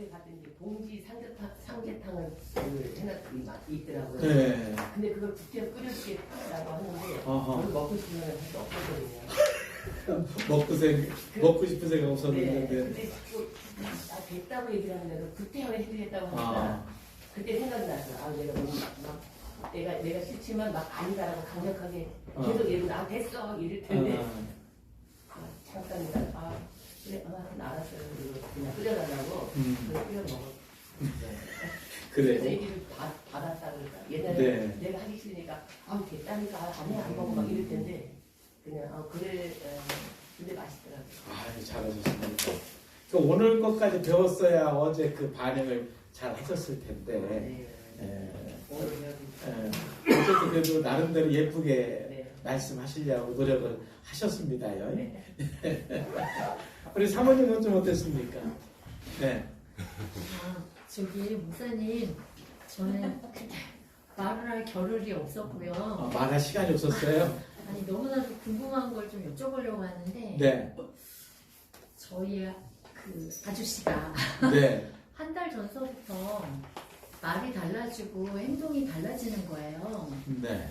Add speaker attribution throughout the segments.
Speaker 1: 어디 갔더니 봉지 삼계탕을 있더라고요.
Speaker 2: 네.
Speaker 1: 근데 그걸 국회에 끓여주겠다고 하는데
Speaker 2: 어허.
Speaker 1: 그걸 먹고 싶으면 할수 없거든요.
Speaker 2: 먹고 싶은 생각
Speaker 1: 네.
Speaker 2: 없었는데.
Speaker 1: 근데 됐다고 얘기를 하는데도 국회의원 해드리겠다고 하니까 그때 생각이 났어요. 내가 너무 내가 싫지만 막 아니다라고 강력하게 계속 얘기를 됐어 이럴 텐데 잠깐이다. 그래, 알았어요. 그리고 그냥 끓여달라고 그걸 끓여 먹었어요.
Speaker 2: 그래요?
Speaker 1: 그래서 얘기를 받았다 그러니까 옛날에
Speaker 2: 네.
Speaker 1: 내가 하기 싫으니까 됐다니까 안 먹고 막 이럴 텐데 그냥 그래 근데 맛있더라고요.
Speaker 2: 잘하셨습니다. 그 오늘 것까지 배웠어야 어제 그 반응을 잘 하셨을 텐데.
Speaker 1: 네. 오늘
Speaker 2: 어쨌든 그래도 나름대로 예쁘게
Speaker 1: 네.
Speaker 2: 말씀하시려고 노력을 하셨습니다요.
Speaker 1: 네.
Speaker 2: 우리 사모님은 좀 어땠습니까? 네.
Speaker 3: 저기 목사님, 저는 그때 말을 할 겨를이 없었고요.
Speaker 2: 말할 시간이 없었어요?
Speaker 3: 아니 너무나도 궁금한 걸 좀 여쭤보려고 하는데
Speaker 2: 네.
Speaker 3: 저희 그 아저씨가
Speaker 2: 네.
Speaker 3: 한 달 전서부터 말이 달라지고 행동이 달라지는 거예요.
Speaker 2: 네.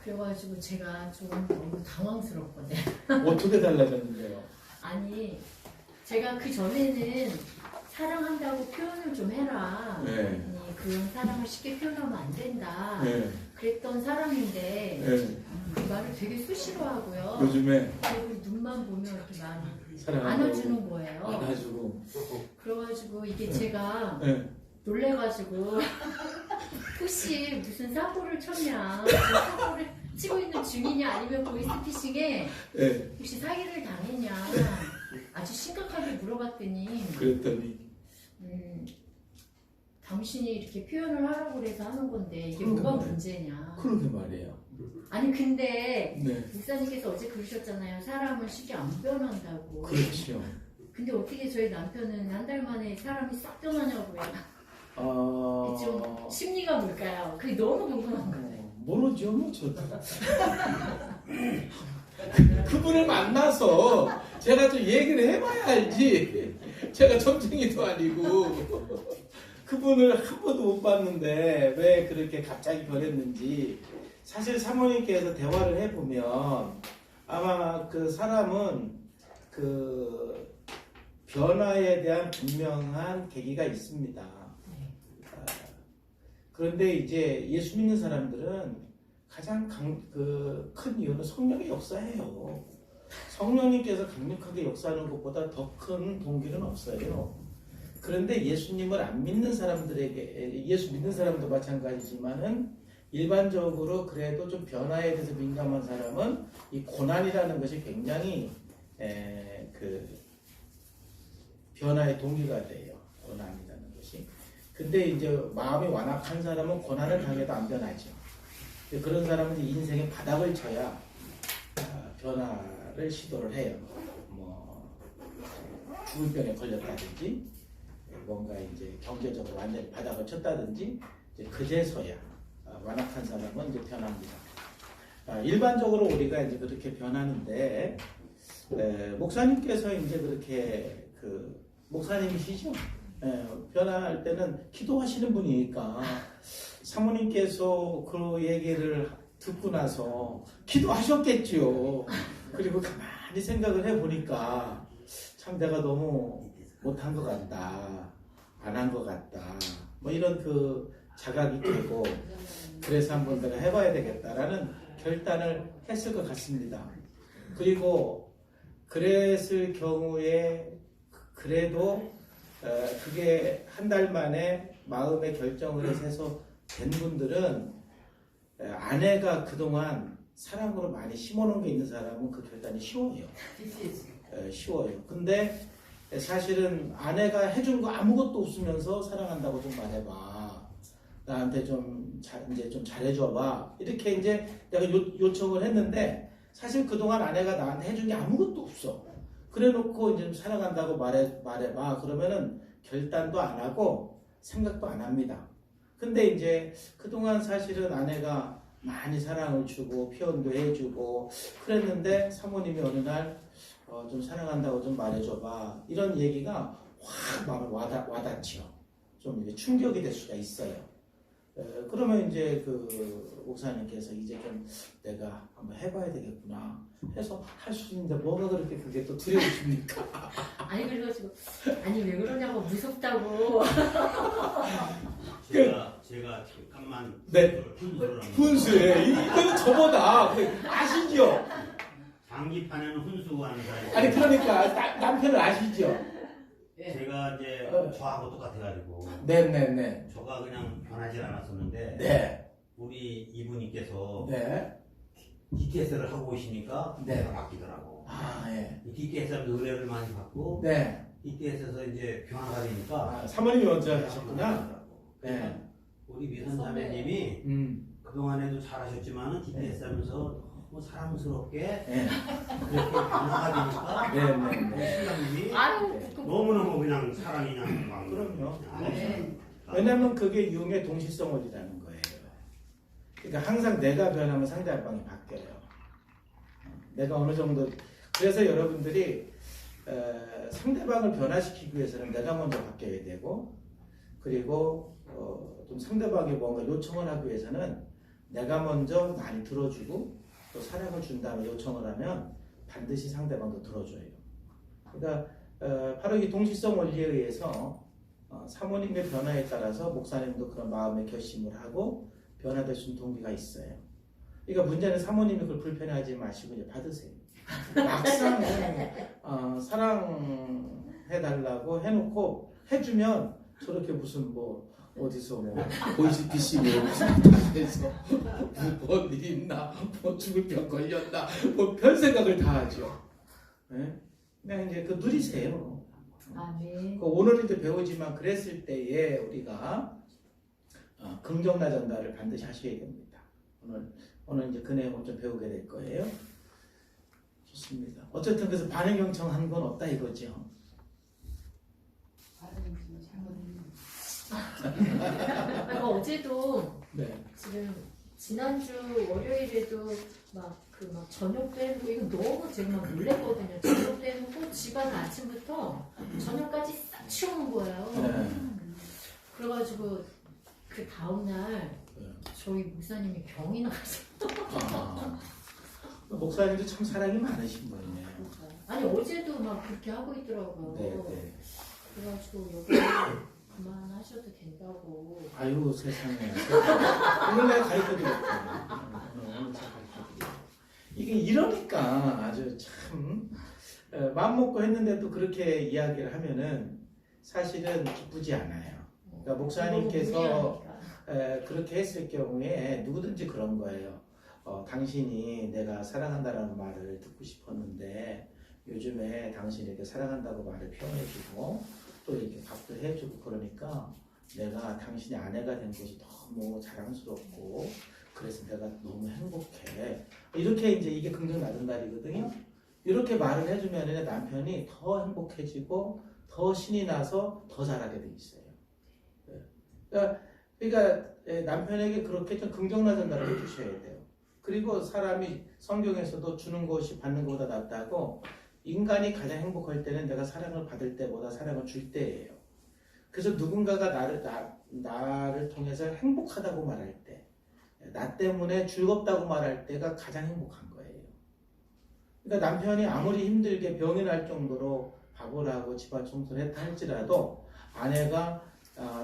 Speaker 3: 그래가지고 제가 좀 너무 당황스럽거든요.
Speaker 2: 어떻게 달라졌는데요?
Speaker 3: 아니 제가 그 전에는 사랑한다고 표현을 좀 해라.
Speaker 2: 네.
Speaker 3: 아니, 그런 사랑을 쉽게 표현하면 안 된다.
Speaker 2: 네.
Speaker 3: 그랬던 사람인데
Speaker 2: 네.
Speaker 3: 그 말을 되게 수시로하고요.
Speaker 2: 요즘에
Speaker 3: 그리고 눈만 보면 이렇게 많이
Speaker 2: 사랑한다고
Speaker 3: 안아주는 거예요.
Speaker 2: 안아주고.
Speaker 3: 그래가지고 이게 제가
Speaker 2: 네.
Speaker 3: 놀래가지고 혹시 무슨 사고를 쳤냐, 무슨 사고를 치고 있는 중이냐, 아니면 보이스피싱에
Speaker 2: 네.
Speaker 3: 혹시 사기를 당했냐 아주 심각하게 물어봤더니
Speaker 2: 그랬더니
Speaker 3: 당신이 이렇게 표현을 하라고 그래서 하는 건데 이게
Speaker 2: 그러게
Speaker 3: 뭐가
Speaker 2: 말이에요.
Speaker 3: 문제냐.
Speaker 2: 그러게 말이에요.
Speaker 3: 아니 근데
Speaker 2: 네.
Speaker 3: 목사님께서 어제 그러셨잖아요. 사람은 쉽게 안 변한다고.
Speaker 2: 그렇죠.
Speaker 3: 근데 어떻게 저희 남편은 한 달 만에 사람이 싹 변하냐고요. 좀 심리가 뭘까요? 그게 너무 궁금한 거예요.
Speaker 2: 모르죠, 뭐 저도. 그분을 만나서 제가 좀 얘기를 해봐야 알지. 제가 점쟁이도 아니고 그분을 한 번도 못 봤는데 왜 그렇게 갑자기 변했는지 사실 사모님께서 대화를 해보면 아마 그 사람은 그 변화에 대한 분명한 계기가 있습니다. 그런데 이제 예수 믿는 사람들은 가장 큰 이유는 성령의 역사예요. 성령님께서 강력하게 역사하는 것보다 더 큰 동기는 없어요. 그런데 예수님을 안 믿는 사람들에게, 예수 믿는 사람도 마찬가지지만은 일반적으로 그래도 좀 변화에 대해서 민감한 사람은 이 고난이라는 것이 굉장히 그 변화의 동기가 돼요. 고난이라는 것이. 근데 이제 마음이 완악한 사람은 고난을 당해도 안 변하죠. 그런 사람은 인생의 바닥을 쳐야 변화를 시도를 해요. 뭐 죽을 병에 걸렸다든지 뭔가 이제 경제적으로 완전히 바닥을 쳤다든지 이제 그제서야 완악한 사람은 이제 변합니다. 일반적으로 우리가 이제 그렇게 변하는데 목사님께서 이제 그렇게 그 목사님이시죠? 변화할 때는 기도하시는 분이니까 사모님께서 그 얘기를 듣고 나서 기도하셨겠지요. 그리고 가만히 생각을 해보니까 참 내가 너무 못한 것 같다, 안 한 것 같다, 뭐 이런 그 자각이 되고 그래서 한번 내가 해봐야 되겠다라는 결단을 했을 것 같습니다. 그리고 그랬을 경우에 그래도 그게 한 달 만에 마음의 결정을 해서 된 분들은 아내가 그동안 사랑으로 많이 심어놓은 게 있는 사람은 그 결단이 쉬워요. 쉬워요. 근데 사실은 아내가 해준 거 아무것도 없으면서 사랑한다고 좀 말해봐. 나한테 이제 좀 잘해줘봐. 이렇게 이제 내가 요청을 했는데 사실 그동안 아내가 나한테 해준 게 아무것도 없어. 그래 놓고 이제 사랑한다고 말해봐. 그러면은 결단도 안 하고 생각도 안 합니다. 근데 이제 그동안 사실은 아내가 많이 사랑을 주고 표현도 해주고 그랬는데 사모님이 어느 날 좀 사랑한다고 좀 말해줘봐. 이런 얘기가 확 마음에 와닿죠. 좀 이게 충격이 될 수가 있어요. 그러면 이제 그 목사님께서 이제 좀 내가 한번 해봐야 되겠구나 해서 할 수 있는데 뭐가 그렇게 그게 또 두려우십니까?
Speaker 3: 아니 그래가지고 아니 왜 그러냐고 무섭다고.
Speaker 4: 제가 잠깐만
Speaker 2: 네.
Speaker 4: 훈수를 합니다.
Speaker 2: 훈수에 이거는 저보다 아시죠?
Speaker 4: 장기판에는 훈수하는 사람이
Speaker 2: 아니 그러니까 남편을 아시죠?
Speaker 4: 제가 이제 저하고 똑같아가지고
Speaker 2: 네네네.
Speaker 4: 저가 그냥 변하지 않았었는데
Speaker 2: 네.
Speaker 4: 우리 이분님께서
Speaker 2: 네.
Speaker 4: DTS를 하고 오시니까
Speaker 2: 네.
Speaker 4: 내가 바뀌더라고.
Speaker 2: 아 예.
Speaker 4: DTS 하면서 의뢰를 많이 받고
Speaker 2: 네.
Speaker 4: DTS에서 이제 변화가 되니까
Speaker 2: 사모님이 먼저 하셨구나. 네.
Speaker 4: 우리 미선 자매님이 그동안에도 잘하셨지만은 DTS 하면서 너무 사랑스럽게
Speaker 2: 네.
Speaker 4: 그렇게 변화가 되니까
Speaker 2: 네네.
Speaker 4: 신랑님이
Speaker 3: 아유
Speaker 4: 너무너무 그냥 사랑이 그냥 막
Speaker 2: 그럼요.
Speaker 3: 네.
Speaker 2: 왜냐면 그게 융의 동시성원이라는 거예요. 그러니까 항상 내가 변하면 상대방이 바뀌어요. 내가 어느 정도 그래서 여러분들이 상대방을 변화시키기 위해서는 내가 먼저 바뀌어야 되고 그리고 좀 상대방이 뭔가 요청을 하기 위해서는 내가 먼저 많이 들어주고 또 사랑을 준 다음에 요청을 하면 반드시 상대방도 들어줘요. 그러니까 바로 이 동시성 원리에 의해서 사모님의 변화에 따라서 목사님도 그런 마음의 결심을 하고 변화될 수 있는 동기가 있어요. 그러니까 문제는 사모님이 그걸 불편해하지 마시고 이제 받으세요. 막상 사랑해달라고 해놓고 해주면 저렇게 무슨 뭐 어디서 뭐 보이스피싱 무슨 단에서 뭔 일이 있나 뭐 죽을 병 걸렸나 뭐 별 생각을 다 하죠. 네? 그냥 이제 그 누리세요.
Speaker 3: 아 네.
Speaker 2: 오늘 이제 배우지만 그랬을 때에 우리가 긍정나 전달을 반드시 하셔야 됩니다. 오늘 이제 그 내용을 좀 배우게 될 거예요. 좋습니다. 어쨌든 그래서 반응 경청한 건 없다 이거죠.
Speaker 3: 어제도
Speaker 2: 네.
Speaker 3: 지금 지난주 월요일에도 막 저녁도 해놓고 이거 너무 제가 막 놀랬거든요. 저녁도 해놓고 집안 아침부터 저녁까지 싹 치우는 거예요.
Speaker 2: 네.
Speaker 3: 그래가지고 그 다음날 저희 목사님이 병이 나서
Speaker 2: 목사님도 참 사랑이 많으신 분이네요.
Speaker 3: 아니 어제도 막 그렇게 하고 있더라고요.
Speaker 2: 네.
Speaker 3: 그래가지고 여기 그만하셔도 된다고.
Speaker 2: 아유 세상에. 오늘 내가 가르쳐드렸잖아요. 오늘 제가 가르쳐드렸어요. 이게 이러니까 아주 참 마음 먹고 했는데도 그렇게 이야기를 하면은 사실은 기쁘지 않아요. 그러니까 목사님께서 그렇게 했을 경우에 누구든지 그런 거예요. 당신이 내가 사랑한다라는 말을 듣고 싶었는데 요즘에 당신에게 사랑한다고 말을 표현해주고 또 이렇게 밥도 해주고 그러니까 내가 당신의 아내가 된 것이 너무 자랑스럽고 그래서 내가 너무 행복해. 이렇게 이제 이게 긍정 낮은 날이거든요. 이렇게 말을 해주면 남편이 더 행복해지고 더 신이 나서 더 잘하게 돼 있어요. 그러니까 남편에게 그렇게 좀 긍정 낮은 날을 해주셔야 돼요. 그리고 사람이 성경에서도 주는 것이 받는 것보다 낫다고 인간이 가장 행복할 때는 내가 사랑을 받을 때보다 사랑을 줄 때예요. 그래서 누군가가 나를 통해서 행복하다고 말할 때, 나 때문에 즐겁다고 말할 때가 가장 행복한 거예요. 그러니까 남편이 아무리 힘들게 병이 날 정도로 밥을 하고 집안 청소를 했다 할지라도 아내가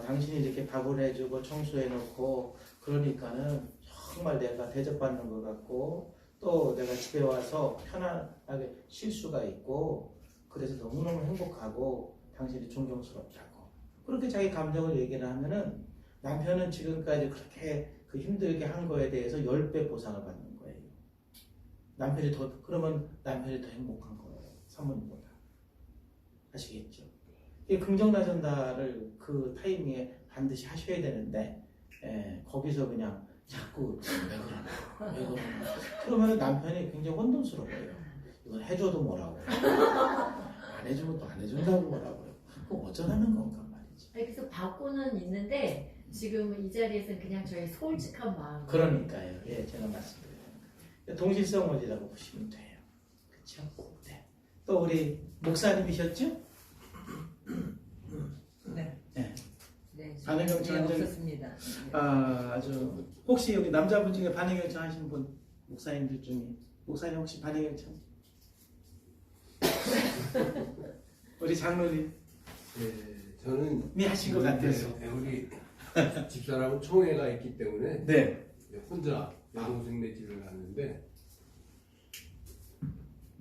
Speaker 2: 당신이 이렇게 밥을 해주고 청소해놓고 그러니까는 정말 내가 대접받는 것 같고 또 내가 집에 와서 편안하게 쉴 수가 있고 그래서 너무너무 행복하고 당신이 존경스럽다고 그렇게 자기 감정을 얘기를 하면은 남편은 지금까지 그렇게 그 힘들게 한 거에 대해서 10배 보상을 받는 거예요. 그러면 남편이 더 행복한 거예요. 사모님보다. 아시겠죠? 이 긍정나 전달을 그 타이밍에 반드시 하셔야 되는데 거기서 그냥 자꾸 왜 그러나 그러면 남편이 굉장히 혼돈스러워요. 이건 해줘도 뭐라고 안 해주면 또 안 해준다고 뭐라고요. 그거 어쩌라는 건가 말이지.
Speaker 3: 그래서 받고는 있는데 지금 이 자리에서는 그냥 저희 솔직한 마음.
Speaker 2: 그러니까요. 예, 제가 말씀드려요. 동질성원이라고 보시면 돼요. 그렇죠? 네. 또 우리 목사님이셨죠? 반응경청 한 적
Speaker 3: 없었습니다.
Speaker 2: 아주 혹시 여기 남자분 중에 반응경청 하시는 분 목사님들 중에 목사님 혹시 반응경청? 우리 장로님
Speaker 5: 네, 저는
Speaker 2: 이 하신 것 같아서.
Speaker 5: 우리 집사람은 총회가 있기 때문에
Speaker 2: 네.
Speaker 5: 혼자 여동생 네 집을 갔는데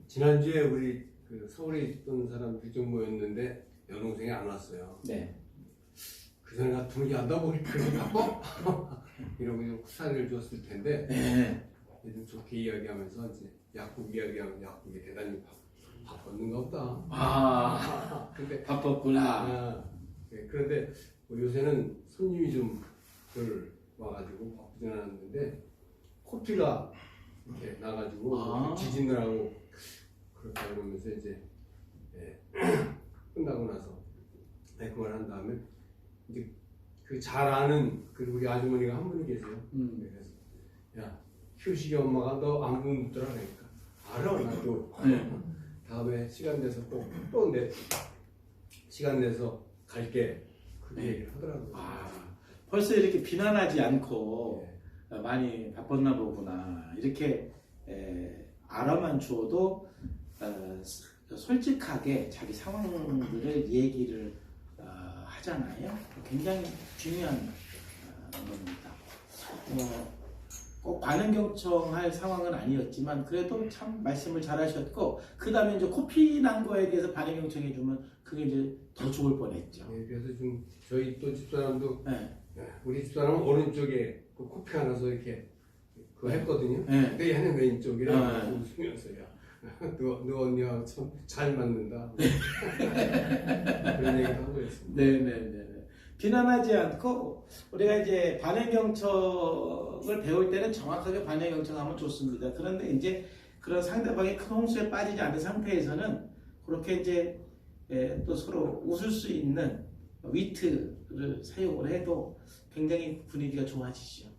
Speaker 5: 지난주에 우리 그 서울에 있던 사람들이 좀 모였는데 여동생이 안 왔어요.
Speaker 2: 네.
Speaker 5: 그 전에 같으면 야너 뭐 그렇게 바빠? 이러고 좀 쿠사리를 줬을 텐데
Speaker 2: 네.
Speaker 5: 요즘 좋게 이야기하면서 이제 약국 이야기하면 약국이 대단히 바빴는가 보다. 근데
Speaker 2: 바빴구나.
Speaker 5: 네, 그런데 뭐 요새는 손님이 좀 덜 와가지고 바쁘진 않았는데 코피가 이렇게 나가지고 지지느라고 그렇다 그러면서 이제 끝나고 나서 그만한 다음에 이제 그 잘 아는 그 우리 아주머니가 한 분이 계세요. 그래서 야 효식이 엄마가 너 안부 묻더라 그러니까 알아 나도. 다음에 시간 내서 또 내 시간 내서 갈게 그렇게 얘기를 하더라고요.
Speaker 2: 벌써 이렇게 비난하지 않고 많이 바빴나 보구나 이렇게 알아만 주어도 솔직하게 자기 상황들을 얘기를 하잖아요. 굉장히 중요한 겁니다. 꼭 반응경청할 상황은 아니었지만 그래도 참 말씀을 잘하셨고 그 다음에 이제 코피 난 거에 대해서 반응경청해주면 그게 이제 더 좋을 뻔했죠.
Speaker 5: 네, 그래서 좀 저희 또 집사람도
Speaker 2: 네.
Speaker 5: 우리 집사람은 오른쪽에 그 코피가 나서 이렇게 그거 했거든요.
Speaker 2: 네.
Speaker 5: 근데 얘는 왼쪽이라 웃으면서 야 너 언니하고 참 잘 맞는다. 그런 얘기도 하고 있습니다.
Speaker 2: 네네네. 비난하지 않고 우리가 이제 반응경청을 배울 때는 정확하게 반응경청하면 좋습니다. 그런데 이제 그런 상대방이 큰 홍수에 빠지지 않은 상태에서는 그렇게 이제 또 서로 웃을 수 있는 위트를 사용을 해도 굉장히 분위기가 좋아지죠.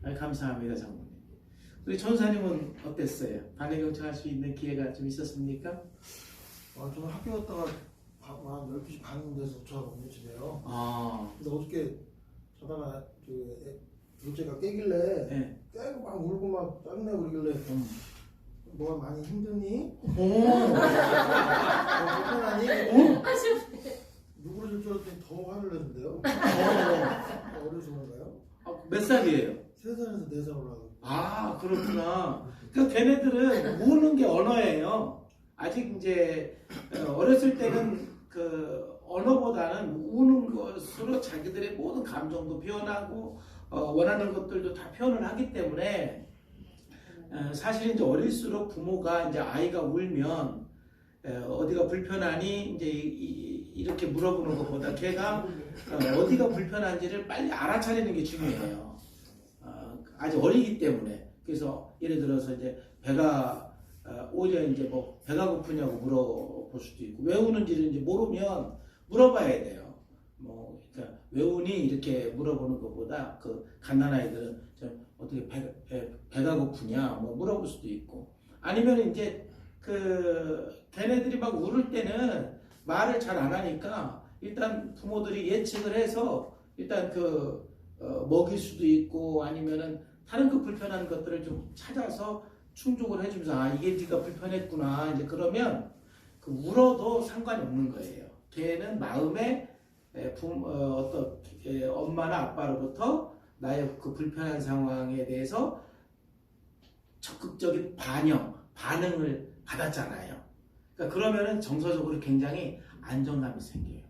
Speaker 2: 감사합니다, 장모님. 우리 전사님은 어땠어요? 반응경청할 수 있는 기회가 좀 있었습니까?
Speaker 6: 저는 학교 갔다가 한 12시 반 돼서 도착하거든요, 집에요. 근데 어저께 자다가 둘째가 깨길래 깨고 막 울고 막 짜증내고 그러길래 뭐가 많이 힘드니? 불편하니? 누구를 줄 줄 알았더니 더 화를 내는데요? 어려서 그런가요?
Speaker 2: 몇 살이에요?
Speaker 6: 3살에서 4살 올라가고.
Speaker 2: 그렇구나. 그러니까 걔네들은 우는 게 언어예요. 아직 이제 어렸을 때는 그 언어보다는 우는 것으로 자기들의 모든 감정도 표현하고 원하는 것들도 다 표현을 하기 때문에 사실 이제 어릴수록 부모가 이제 아이가 울면 어디가 불편하니 이제 이렇게 물어보는 것보다 걔가 어디가 불편한지를 빨리 알아차리는 게 중요해요. 아직 어리기 때문에. 그래서 예를 들어서 이제 배가 오히려 이제 뭐 배가 고프냐고 물어볼 수도 있고 왜 우는지를 이제 모르면 물어봐야 돼요. 뭐 그러니까 왜 우니 이렇게 물어보는 것보다 그 갓난아이들은 어떻게 배가 고프냐 뭐 물어볼 수도 있고 아니면 이제 그 걔네들이 막 울을 때는 말을 잘 안 하니까 일단 부모들이 예측을 해서 일단 먹일 수도 있고 아니면은 다른 그 불편한 것들을 좀 찾아서 충족을 해주면서 이게 네가 불편했구나 이제 그러면 그 울어도 상관이 없는 거예요. 걔는 마음에 어떤 엄마나 아빠로부터 나의 그 불편한 상황에 대해서 적극적인 반응을 받았잖아요. 그러니까 그러면은 정서적으로 굉장히 안정감이 생겨요.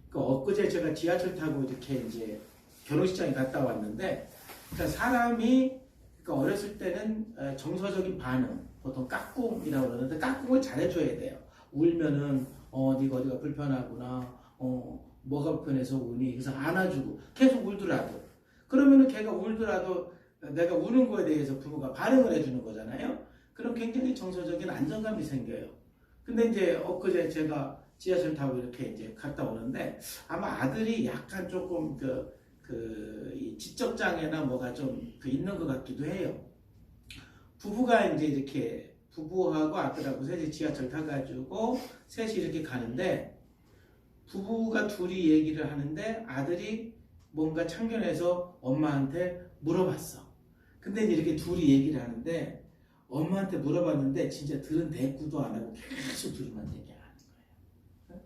Speaker 2: 그러니까 엊그제 제가 지하철 타고 이렇게 이제 결혼식장에 갔다 왔는데, 그러니까 사람이 그러니까 어렸을 때는 정서적인 반응, 보통 까꿍이라고 그러는데 까꿍을 잘해줘야 돼요. 울면은 네가 어디가 불편하구나, 뭐가 불편해서 우니, 그래서 안아주고 계속 울더라도 그러면은 걔가 울더라도 내가 우는 거에 대해서 부모가 반응을 해주는 거잖아요. 그럼 굉장히 정서적인 안정감이 생겨요. 근데 이제 엊그제 제가 지하철 타고 이렇게 이제 갔다 오는데 아마 아들이 약간 조금 이 지적 장애나 뭐가 좀 있는 것 같기도 해요. 부부가 이제 이렇게 부부하고 아들하고 셋이 지하철 타가지고 셋이 이렇게 가는데 부부가 둘이 얘기를 하는데 아들이 뭔가 참견해서 엄마한테 물어봤어. 근데 이제 이렇게 둘이 얘기를 하는데 엄마한테 물어봤는데 진짜 들은 대꾸도 안 하고 계속 둘이만 얘기하는 거예요.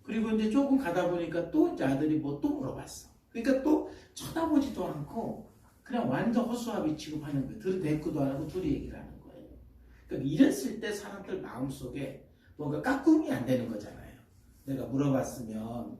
Speaker 2: 그리고 이제 조금 가다 보니까 또 이제 아들이 뭐 또 물어봤어. 그러니까 또 쳐다보지도 않고 그냥 완전 허수아비 취급하는 거예요. 들은 대꾸도 안 하고 둘이 얘기를 하는 거예요. 그러니까 이랬을 때 사람들 마음속에 뭔가 까꿍이 안 되는 거잖아요. 내가 물어봤으면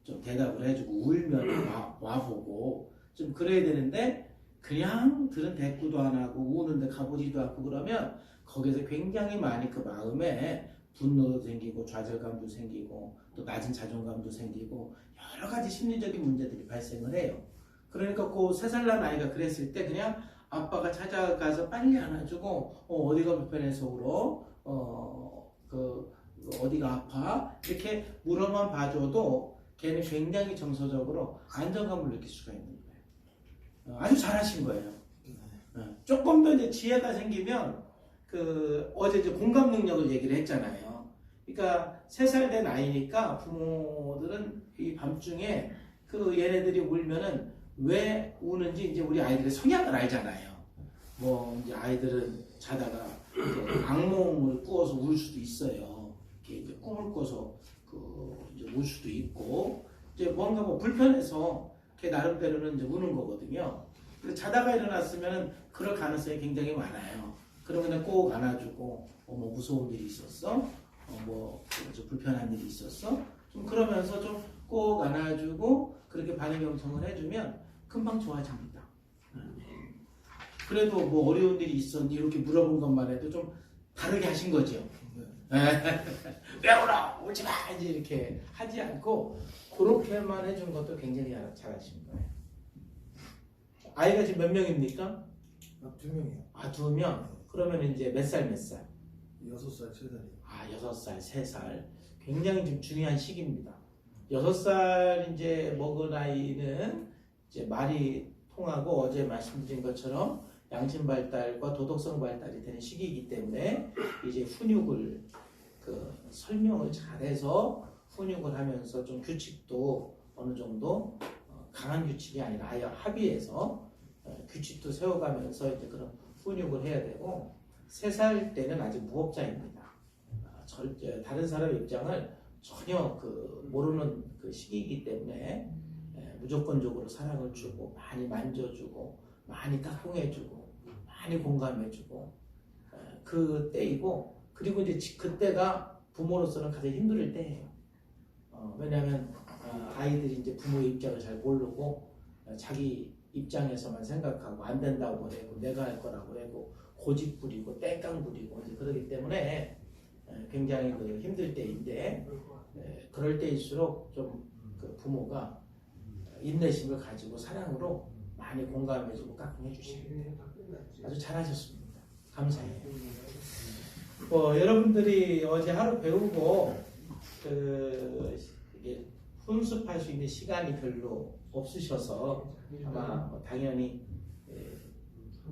Speaker 2: 좀 대답을 해주고 울면 와보고 좀 그래야 되는데 그냥 들은 대꾸도 안 하고 우는데 가보지도 않고 그러면 거기서 굉장히 많이 그 마음에 분노도 생기고 좌절감도 생기고 또 낮은 자존감도 생기고 여러 가지 심리적인 문제들이 발생을 해요. 그러니까 그 3살 난 아이가 그랬을 때 그냥 아빠가 찾아가서 빨리 안아주고 어디가 불편해서 울어? 어디가 아파? 이렇게 물어만 봐줘도 걔는 굉장히 정서적으로 안정감을 느낄 수가 있는 거예요. 아주 잘하신 거예요. 조금 더 이제 지혜가 생기면 어제 이제 공감 능력을 얘기를 했잖아요. 그러니까 3살 된 아이니까 부모들은 이 밤중에 얘네들이 울면은 왜 우는지 이제 우리 아이들의 성향을 알잖아요. 뭐 이제 아이들은 자다가 악몽을 꾸어서 울 수도 있어요. 이렇게 이제 꿈을 꿔서 이제 울 수도 있고 이제 뭔가 뭐 불편해서 걔 나름대로는 이제 우는 거거든요. 근데 자다가 일어났으면 그럴 가능성이 굉장히 많아요. 그러면 꼭 안아주고 뭐 무서운 일이 있었어? 뭐 불편한 일이 있었어? 좀 그러면서 좀 꼭 안아주고 그렇게 반응 경청을 해주면 금방 좋아집니다. 그래도 뭐 어려운 일이 있었니? 이렇게 물어본 것만 해도 좀 다르게 하신 거죠. 왜 울어? 울지 마! 이제 이렇게 하지 않고 그렇게만 해준 것도 굉장히 잘하신 거예요. 아이가 지금 몇 명입니까?
Speaker 6: 2명이요.
Speaker 2: 아, 2명? 그러면 이제 몇 살?
Speaker 6: 6살, 3살이요.
Speaker 2: 아, 6살, 3살. 굉장히 좀 중요한 시기입니다. 6살 이제 먹은 아이는 이제 말이 통하고 어제 말씀드린 것처럼 양심 발달과 도덕성 발달이 되는 시기이기 때문에 이제 훈육을 설명을 잘해서 훈육을 하면서 좀 규칙도 어느 정도 강한 규칙이 아니라 아예 합의해서 규칙도 세워가면서 이제 그런 훈육을 해야 되고 3살 때는 아직 무법자입니다. 절대 다른 사람의 입장을 전혀 모르는 시기이기 때문에 무조건적으로 사랑을 주고 많이 만져주고 많이 까꿍해주고 많이 공감해주고 그 때이고 그리고 이제 그때가 부모로서는 가장 힘들 때예요. 왜냐하면 아이들이 이제 부모의 입장을 잘 모르고 자기 입장에서만 생각하고 안 된다고 그러고 내가 할 거라고 그러고 고집 부리고 땡깡 부리고 이제 그러기 때문에 굉장히 힘들 때인데 그럴 때일수록 좀 부모가 인내심을 가지고 사랑으로 많이 공감해주고 깍꿍해주시고 아주 잘하셨습니다. 감사해요. 여러분들이 어제 하루 배우고 이게 훈습할 수 있는 시간이 별로 없으셔서 아마 당연히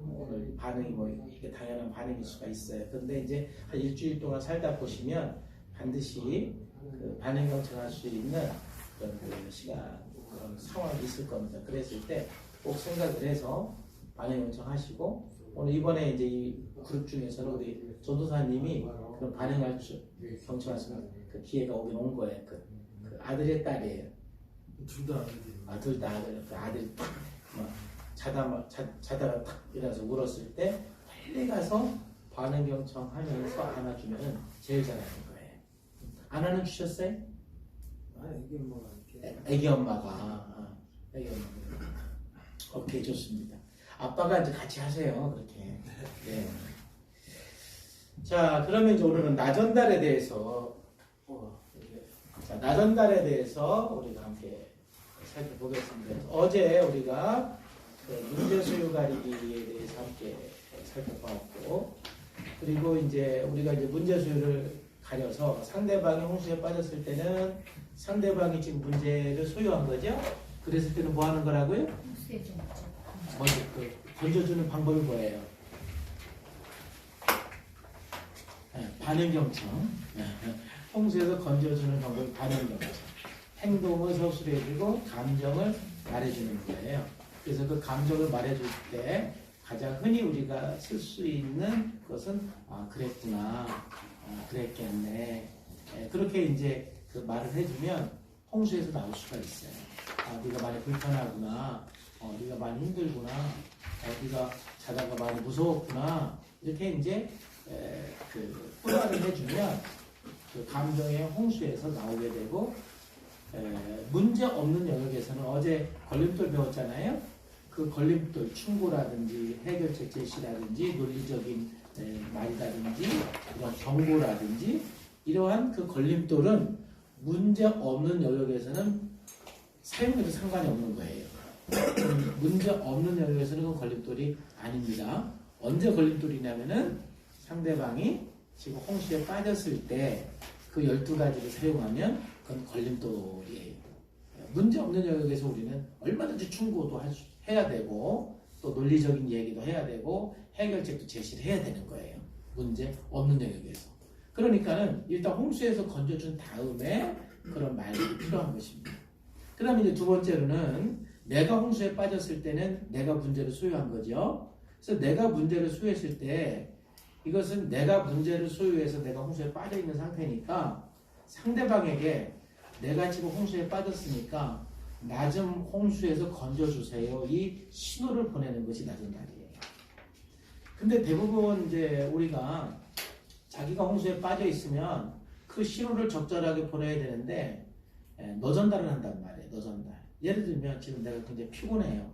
Speaker 2: 오늘 반응이 이게 당연한 반응일 수가 있어요. 그런데 이제 한 일주일 동안 살다 보시면 반드시 반응 경청할 수 있는 그런 시간, 그런 상황이 있을 겁니다. 그랬을 때 꼭 생각을 해서 반응 경청하시고 오늘 이번에 이제 이 그룹 중에서는 우리 전도사님이 그런 반응할 수 경청할 수 있는 그 기회가 오긴 온 거예요. 그 아들의 딸이에요.
Speaker 6: 둘 다 아들이에요.
Speaker 2: 둘 다 아들. 그 아들이 자다가 탁 일어나서 울었을 때 빨리 가서 반응 경청하면서 안아주면 제일 잘하는 거예요. 안아는 주셨어요?
Speaker 6: 애기 엄마가 이렇게.
Speaker 2: 애기 엄마가. 애기 엄마가. 오케이, 좋습니다. 아빠가 이제 같이 하세요. 그렇게. 네. 자, 그러면 이제 오늘은 나전달에 대해서 나전달에 대해서 우리가 함께 살펴보겠습니다. 어제 우리가 문제 수요 가리기에 대해서 함께 살펴봤고, 그리고 이제 우리가 이제 문제 수요를 가려서 상대방이 홍수에 빠졌을 때는 상대방이 지금 문제를 소유한 거죠. 그랬을 때는 뭐 하는 거라고요?
Speaker 3: 홍수에 좀
Speaker 2: 먼저 건져주는 방법이 뭐예요? 반응 경청. 홍수에서 건져주는 방법이 반응 경청. 행동을 서술해주고 감정을 말해주는 거예요. 그래서 그 감정을 말해줄 때 가장 흔히 우리가 쓸 수 있는 것은 그랬구나, 그랬겠네. 그렇게 이제 그 말을 해주면 홍수에서 나올 수가 있어요. 네가 많이 불편하구나, 네가 많이 힘들구나, 네가 자다가 많이 무서웠구나. 이렇게 이제 그 표현을 해주면 그 감정의 홍수에서 나오게 되고, 문제 없는 영역에서는 어제 걸림돌 배웠잖아요. 그 걸림돌, 충고라든지 해결책 제시라든지 논리적인 말이라든지 이런 경고라든지 이러한 그 걸림돌은 문제 없는 영역에서는 사용해도 상관이 없는 거예요. 문제 없는 영역에서는 그 걸림돌이 아닙니다. 언제 걸림돌이냐면은 상대방이 지금 홍수에 빠졌을 때 그 12가지를 사용하면 그건 걸림돌이에요. 문제 없는 영역에서 우리는 얼마든지 충고도 해야 되고 또 논리적인 얘기도 해야 되고 해결책도 제시를 해야 되는 거예요. 문제 없는 영역에서. 그러니까는 일단 홍수에서 건져준 다음에 그런 말이 필요한 것입니다. 그 다음에 이제 두 번째로는 내가 홍수에 빠졌을 때는 내가 문제를 소유한 거죠. 그래서 내가 문제를 소유했을 때 이것은 내가 문제를 소유해서 내가 홍수에 빠져 있는 상태니까 상대방에게 내가 지금 홍수에 빠졌으니까 나 좀 홍수에서 건져주세요. 이 신호를 보내는 것이 나전달이에요. 근데 대부분 이제 우리가 자기가 홍수에 빠져 있으면 그 신호를 적절하게 보내야 되는데 너전달을 한단 말이에요. 너전달. 예를 들면 지금 내가 굉장히 피곤해요.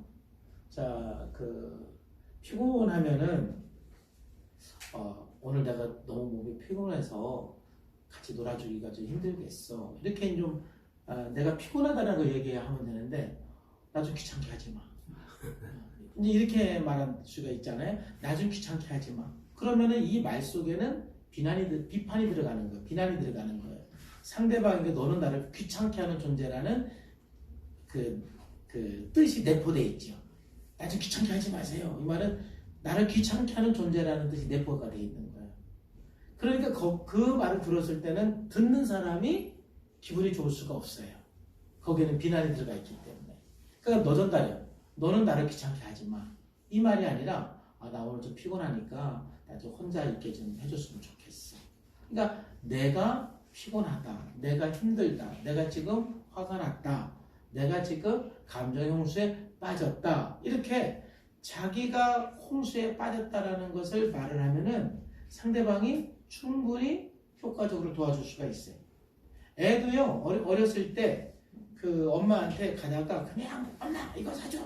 Speaker 2: 자, 그 피곤하면은 오늘 내가 너무 몸이 피곤해서 같이 놀아주기가 좀 힘들겠어. 이렇게 좀 내가 피곤하다는 거 얘기하면 되는데 나 좀 귀찮게 하지 마. 이제 이렇게 말할 수가 있잖아요. 나 좀 귀찮게 하지 마. 그러면은 이 말 속에는 비판이 들어가는 거예요. 비난이 들어가는 거예요. 상대방에게 너는 나를 귀찮게 하는 존재라는 그 뜻이 내포되어 있죠. 나 좀 귀찮게 하지 마세요. 이 말은 나를 귀찮게 하는 존재라는 뜻이 내포가 되어 있는 거예요. 그러니까 그 말을 들었을 때는 듣는 사람이 기분이 좋을 수가 없어요. 거기에는 비난이 들어가 있기 때문에. 그러니까 너전달이야. 너는 나를 귀찮게 하지 마. 이 말이 아니라 나 오늘 좀 피곤하니까 나 좀 혼자 있게 좀 해줬으면 좋겠어. 그러니까 내가 피곤하다. 내가 힘들다. 내가 지금 화가 났다. 내가 지금 감정의 홍수에 빠졌다. 이렇게 자기가 홍수에 빠졌다라는 것을 말을 하면은 상대방이 충분히 효과적으로 도와줄 수가 있어요. 애도요, 어렸을 때 그 엄마한테 가다가 그냥 엄마 이거 사줘.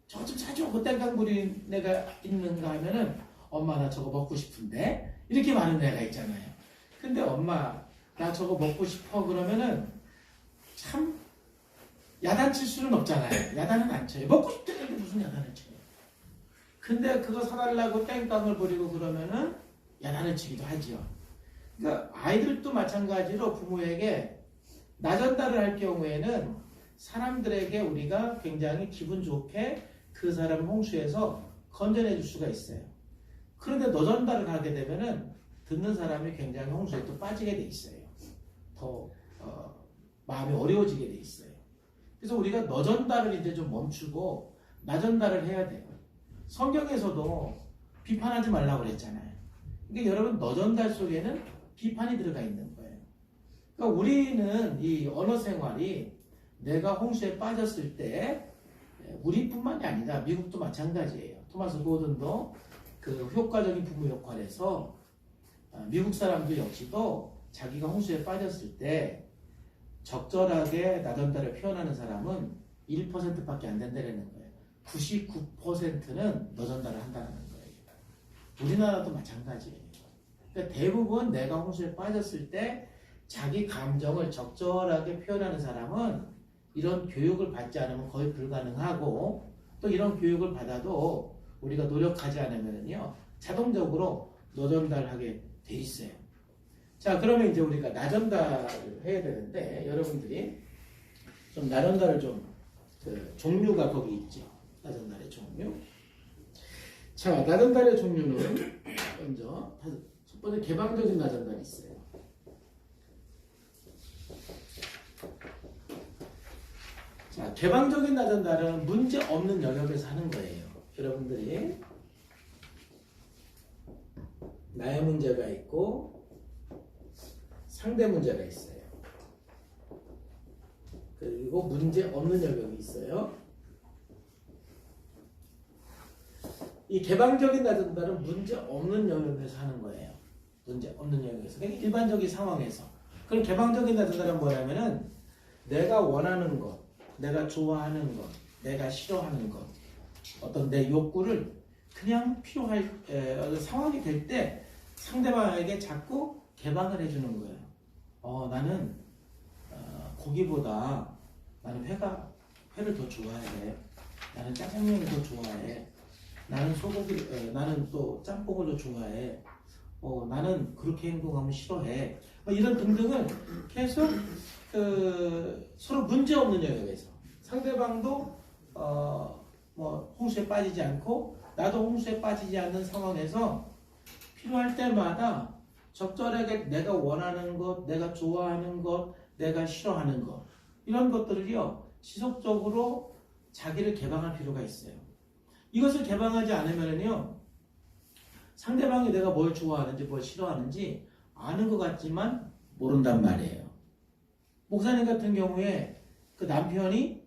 Speaker 2: 저거 좀 사줘. 그 땡깡부리 내가 있는가 하면은 엄마 나 저거 먹고 싶은데 이렇게 말하는 애가 있잖아요. 근데 엄마 나 저거 먹고 싶어 그러면은 참 야단칠 수는 없잖아요. 야단은 안 쳐요. 먹고 싶다는데 무슨 야단을 쳐요. 근데 그거 사달라고 땡깡을 부리고 그러면은 야단을 치기도 하죠. 그러니까 아이들도 마찬가지로 부모에게 나전달을 할 경우에는 사람들에게 우리가 굉장히 기분 좋게 그 사람 홍수에서 건져내 줄 수가 있어요. 그런데 너전달을 하게 되면은 듣는 사람이 굉장히 홍수에 또 빠지게 돼 있어요. 더 마음이 어려워지게 돼 있어요. 그래서 우리가 너전달을 이제 좀 멈추고 나전달을 해야 돼요. 성경에서도 비판하지 말라고 그랬잖아요. 그러니까 여러분 너전달 속에는 비판이 들어가 있는 거예요. 그러니까 우리는 이 언어 생활이 내가 홍수에 빠졌을 때 우리뿐만이 아니라 미국도 마찬가지예요. 토마스 고든도 그 효과적인 부모 역할에서 미국 사람들 역시도 자기가 홍수에 빠졌을 때 적절하게 나전달을 표현하는 사람은 1%밖에 안 된다는 거예요. 99%는 너전달을 한다는 거예요. 우리나라도 마찬가지예요. 그러니까 대부분 내가 홍수에 빠졌을 때 자기 감정을 적절하게 표현하는 사람은 이런 교육을 받지 않으면 거의 불가능하고 또 이런 교육을 받아도 우리가 노력하지 않으면요 자동적으로 너전달하게 돼 있어요. 자, 그러면 이제 우리가 나전달을 해야 되는데 여러분들이 좀 나전달을 좀 그 종류가 거기 있죠. 나전달의 종류. 자, 나전달의 종류는 먼저 첫 번째 개방적인 나전달이 있어요. 자, 개방적인 나전달은 문제 없는 영역에서 하는 거예요. 여러분들이 나의 문제가 있고 상대 문제가 있어요. 그리고 문제 없는 영역이 있어요. 이 개방적인 나전달은 문제 없는 영역에서 하는 거예요. 문제 없는 영역에서. 그러니까 일반적인 상황에서. 그럼 개방적인 나전달은 뭐냐면은 내가 원하는 것, 내가 좋아하는 것, 내가 싫어하는 것, 어떤 내 욕구를 그냥 필요할 상황이 될 때 상대방에게 자꾸 개방을 해주는 거예요. 나는 고기보다 나는 회를 더 좋아해. 나는 짜장면을 더 좋아해. 나는 나는 또 짬뽕을 더 좋아해. 나는 그렇게 행동하면 싫어해. 이런 등등을 계속 서로 문제 없는 영역에서 상대방도 홍수에 빠지지 않고 나도 홍수에 빠지지 않는 상황에서 필요할 때마다 적절하게 내가 원하는 것, 내가 좋아하는 것, 내가 싫어하는 것 이런 것들을요 지속적으로 자기를 개방할 필요가 있어요. 이것을 개방하지 않으면요 상대방이 내가 뭘 좋아하는지 뭘 싫어하는지 아는 것 같지만 모른단 말이에요. 목사님 같은 경우에 그 남편이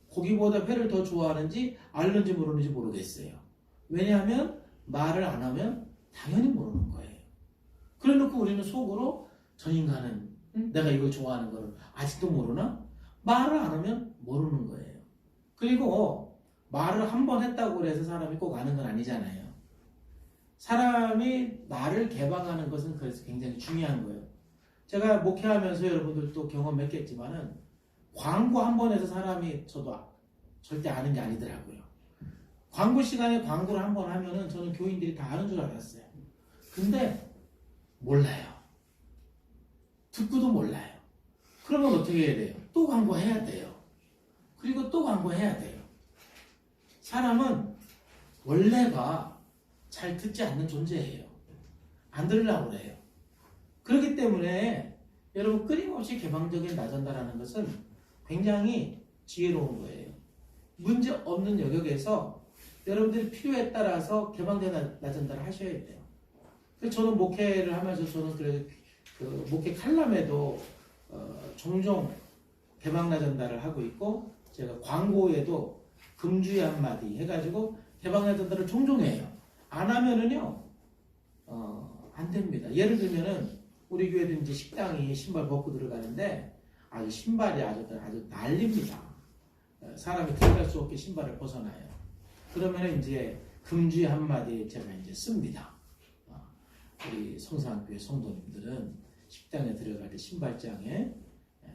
Speaker 2: 고기보다 회를 더 좋아하는지 알는지 모르는지 모르겠어요. 왜냐하면 말을 안 하면 당연히 모르는 거예요. 그래 놓고 우리는 속으로 저 인간은 내가 이걸 좋아하는 걸 아직도 모르나? 말을 안 하면 모르는 거예요. 그리고 말을 한 번 했다고 해서 사람이 꼭 아는 건 아니잖아요. 사람이 말을 개방하는 것은 그래서 굉장히 중요한 거예요. 제가 목회하면서 여러분들도 경험했겠지만은 광고 한 번 해서 사람이 저도 절대 아는 게 아니더라고요. 광고 시간에 광고를 한 번 하면은 저는 교인들이 다 아는 줄 알았어요. 근데 몰라요. 듣고도 몰라요. 그러면 어떻게 해야 돼요? 또 광고해야 돼요. 그리고 또 광고해야 돼요. 사람은 원래가 잘 듣지 않는 존재예요. 안 들으려고 그래요. 그렇기 때문에 여러분 끊임없이 개방적인 나전달하는 것은 굉장히 지혜로운 거예요. 문제 없는 영역에서 여러분들이 필요에 따라서 개방된 나전달을 하셔야 돼요. 그래서 저는 목회를 하면서 저는 그 목회 칼럼에도 종종 개방 나전달을 하고 있고 제가 광고에도 금주의 한마디 해가지고 개방 나전달을 종종 해요. 안 하면은요 안 됩니다. 예를 들면은 우리 교회도 이제 식당이 신발 벗고 들어가는데 아주 신발이 아주 난립니다. 사람이 들어갈 수 없게 신발을 벗어나요. 그러면 이제 금주의 한마디 제가 이제 씁니다. 우리 성산교회 성도님들은 식당에 들어갈 때 신발장에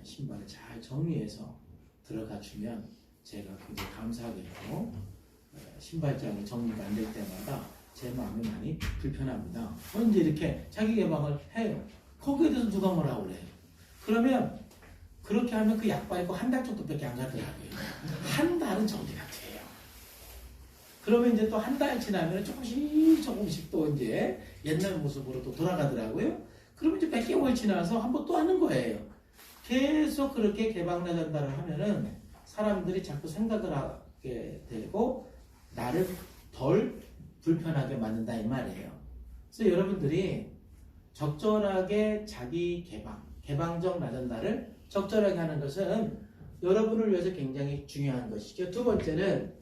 Speaker 2: 신발을 잘 정리해서 들어가 주면 제가 굉장히 감사하겠고 신발장이 정리가 안 될 때마다 제 마음이 많이 불편합니다. 언제 이렇게 자기 개방을 해요. 거기에 대해서 누가 뭐라고 그래요. 그러면 그렇게 하면 그 약발 입고 한 달 정도밖에 안 가더라고요. 한 달은 정리 같아요. 그러면 이제 또 한 달 지나면 조금씩 또 이제 옛날 모습으로 또 돌아가더라고요. 그러면 이제 몇 개월 지나서 한번 또 하는 거예요. 계속 그렇게 개방나 전달을 하면은 사람들이 자꾸 생각을 하게 되고 나를 덜 불편하게 만든다 이 말이에요. 그래서 여러분들이 적절하게 자기 개방적 나전달을 적절하게 하는 것은 여러분을 위해서 굉장히 중요한 것이죠. 두 번째는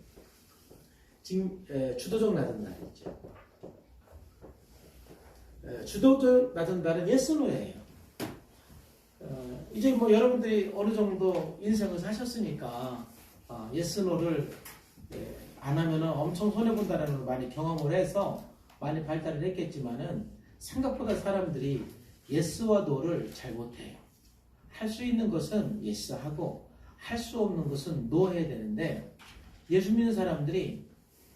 Speaker 2: 주도적 나전달이죠. 주도적 나전달은 yes, no예요. 이제 뭐 여러분들이 어느 정도 인생을 사셨으니까 yes, no를 안 하면은 엄청 손해본다는 걸 많이 경험을 해서 많이 발달을 했겠지만은 생각보다 사람들이 yes와 no를 잘 못해요. 할 수 있는 것은 yes 하고 할 수 없는 것은 no 해야 되는데 예수 믿는 사람들이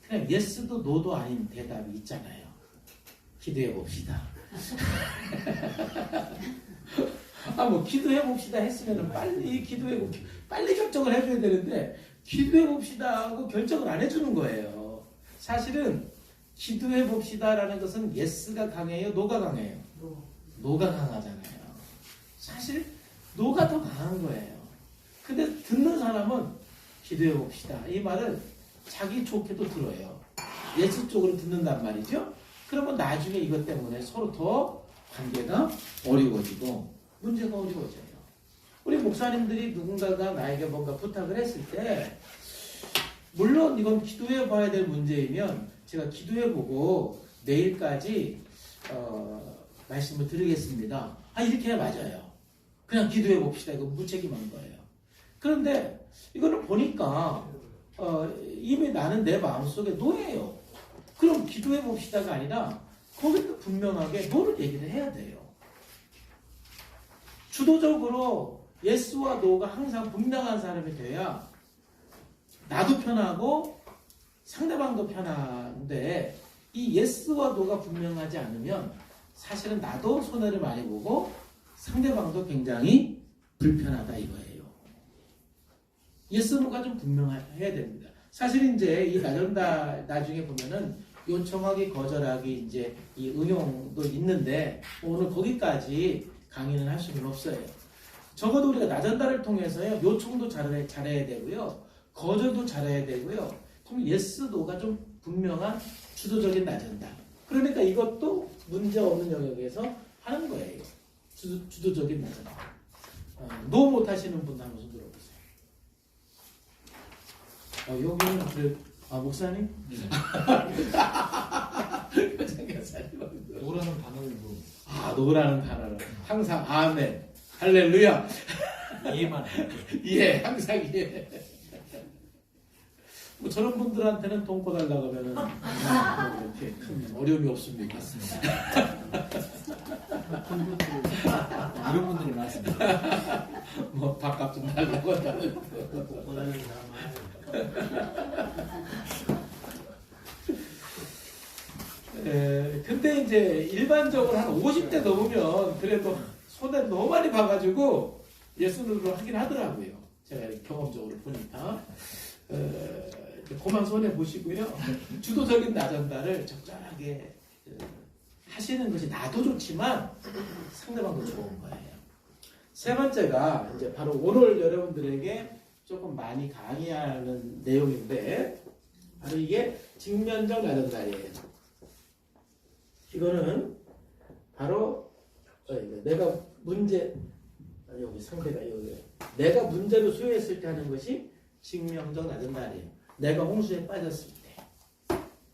Speaker 2: 그냥 yes도 no도 아닌 대답이 있잖아요. 기도해 봅시다. 뭐 기도해 봅시다 했으면 빨리 빨리 결정을 해줘야 되는데 기도해 봅시다 하고 결정을 안 해주는 거예요. 사실은 기도해 봅시다라는 것은 yes가 강해요, no가 강해요. no가 강하잖아요. 사실 no가 더 강한 거예요. 근데 듣는 사람 사람은 기도해 봅시다. 이 말을 자기 좋게도 들어요. 예수 쪽으로 듣는단 말이죠. 그러면 나중에 이것 때문에 서로 더 관계가 어려워지고 문제가 어려워져요. 우리 목사님들이 누군가가 나에게 뭔가 부탁을 했을 때 물론 이건 기도해 봐야 될 문제이면 제가 기도해 보고 내일까지 말씀을 드리겠습니다. 이렇게 해야 맞아요. 그냥 기도해 봅시다. 이거 무책임한 거예요. 그런데 이거를 보니까 이미 나는 내 마음속에 노예예요. 그럼 기도해 봅시다가 아니라 거기서 분명하게 노를 얘기를 해야 돼요. 주도적으로 예스와 노가 항상 분명한 사람이 돼야 나도 편하고 상대방도 편한데 이 예스와 노가 분명하지 않으면 사실은 나도 손해를 많이 보고 상대방도 굉장히 불편하다 이거예요. 예스 노가 좀 분명해야 됩니다. 사실 이제 이 나중에 보면은 요청하기 거절하기 이제 이 응용도 있는데 오늘 거기까지 강의는 할 수는 없어요. 적어도 우리가 나전달을 통해서요 요청도 잘해야 되고요 거절도 잘해야 되고요. 그럼 예스 노가 좀 분명한 주도적인 나전달. 그러니까 이것도 문제 없는 영역에서 하는 거예요. 주도적인 나전달. 노 못 하시는 분 한번 손 들어보세요. 여기는 목사님?
Speaker 7: 네.
Speaker 2: 노라는 단어를 노라는 단어를 항상 아멘 할렐루야
Speaker 7: 이해만
Speaker 2: 예 항상 예. 뭐 저런 분들한테는 돈 꿔달라고 하면은 이렇게 큰 어려움이 없습니다.
Speaker 7: 이런 분들이 많습니다.
Speaker 2: 뭐 밥값 좀 달라고 한다는
Speaker 4: 보다는 사람은
Speaker 2: 근데 이제 일반적으로 한 50대 넘으면 그래도 손에 너무 많이 봐가지고 예술로 하긴 하더라고요. 제가 경험적으로 보니까. 그만 손해 보시고요. 주도적인 나전달을 적절하게 하시는 것이 나도 좋지만 상대방도 좋은 거예요. 세 번째가 이제 바로 오늘 여러분들에게 조금 많이 강의하는 내용인데 바로 이게 직면적 나전달이에요. 이거는 바로 내가 여기 상대가 여기 내가 문제를 소유했을 때 하는 것이 직면적 나전달이에요. 내가 홍수에 빠졌을 때,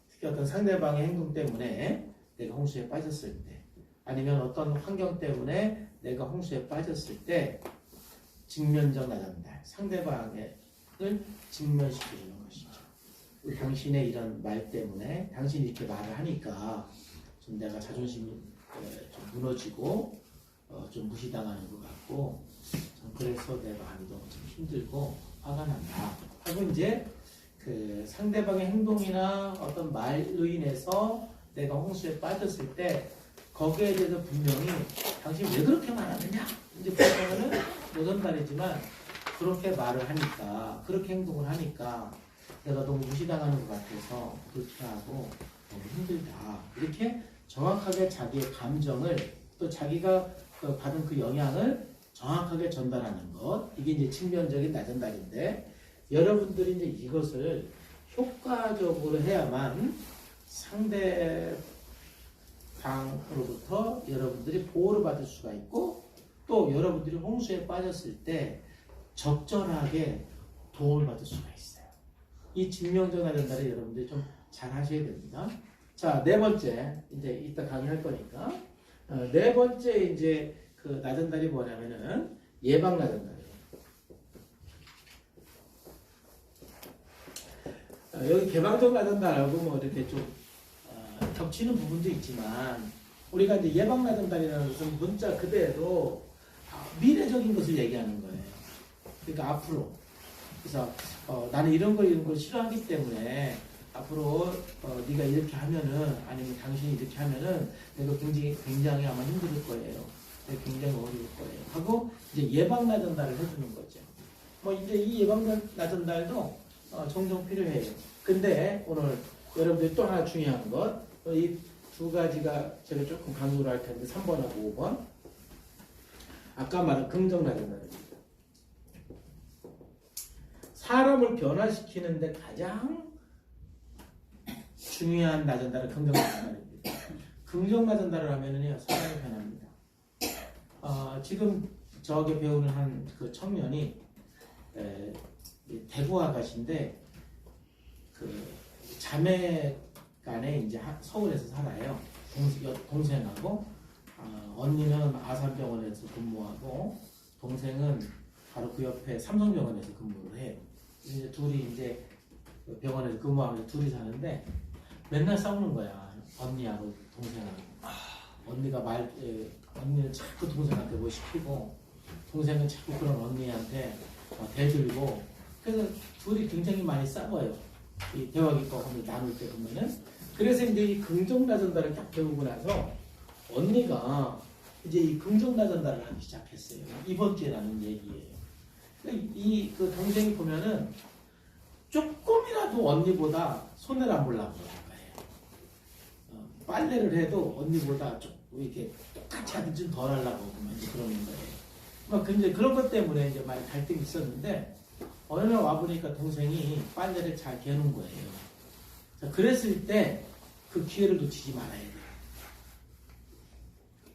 Speaker 2: 특히 어떤 상대방의 행동 때문에 내가 홍수에 빠졌을 때, 아니면 어떤 환경 때문에 내가 홍수에 빠졌을 때 직면적 나전달, 상대방을 직면시켜주는 것이죠. 당신의 이런 말 때문에 당신이 이렇게 말을 하니까 좀 내가 자존심이 좀 무너지고 좀 무시당하는 것 같고 그래서 내 마음이 너무 좀 힘들고 화가 난다 하고 이제 그 상대방의 행동이나 어떤 말로 인해서 내가 홍수에 빠졌을 때 거기에 대해서 분명히 당신 왜 그렇게 말하느냐 이제 그러면은 노전달이지만 그렇게 말을 하니까 그렇게 행동을 하니까 내가 너무 무시당하는 것 같아서 불쾌하고 너무 힘들다 이렇게 정확하게 자기의 감정을 또 자기가 받은 그 영향을 정확하게 전달하는 것 이게 이제 측면적인 나전달인데 여러분들이 이제 이것을 효과적으로 해야만 상대방으로부터 여러분들이 보호를 받을 수가 있고 또 여러분들이 홍수에 빠졌을 때 적절하게 도움을 받을 수가 있어요. 이 직면적 나전달을 여러분들이 좀 잘 하셔야 됩니다. 자, 네 번째 이제 이따 강의할 거니까 네 번째 이제 그 나전달이 뭐냐면은 예방 나전달이에요. 여기 개방적 나전달하고 뭐 이렇게 좀 겹치는 부분도 있지만 우리가 이제 예방 나전달이라는 것은 문자 그대로 미래적인 것을 얘기하는 거예요. 그러니까 앞으로 그래서 나는 이런 걸 싫어하기 때문에 앞으로 네가 이렇게 하면은 아니면 당신이 이렇게 하면은 내가 굉장히 아마 힘들 거예요. 내가 굉장히 어려울 거예요. 하고 이제 예방 나전달을 해주는 거죠. 뭐 이제 이 예방 나전달도 종종 필요해요. 근데 오늘 여러분들이 또 하나 중요한 것, 이 두 가지가 제가 조금 강조를 할 텐데 3번하고 5번. 아까 말한 긍정 나전달입니다. 사람을 변화시키는데 가장 중요한 나전달은 긍정 나전달입니다. 긍정 나전달을 하면은요 사람이 변합니다. 지금 저게 배우는 한 그 청년이 대구 아가씨인데 그 자매간에 이제 서울에서 살아요. 동생하고 언니는 아산병원에서 근무하고 동생은 바로 그 옆에 삼성병원에서 근무를 해요. 이제 둘이 이제 병원에서 근무하면서 둘이 사는데 맨날 싸우는 거야. 언니하고 동생하고. 언니는 자꾸 동생한테 뭐 시키고 동생은 자꾸 그런 언니한테 대들고 그래서 둘이 굉장히 많이 싸워요. 이 대화기법 나눌 때 보면은. 그래서 이제 이 긍정나전달을 딱 배우고 나서 언니가 이제 이 긍정나전달을 하기 시작했어요. 이번 주에 나는 얘기예요. 이 그 동생이 보면은 조금이라도 언니보다 손해를 안 보려고 그러는 거예요. 빨래를 해도 언니보다 좀 이렇게 똑같이 하든지 좀 덜 하려고 이제 그러는 거예요. 근데 그런 것 때문에 이제 많이 갈등이 있었는데 어느 날 와보니까 동생이 빨래를 잘 개는 거예요. 자, 그랬을 때 그 기회를 놓치지 말아야 돼요.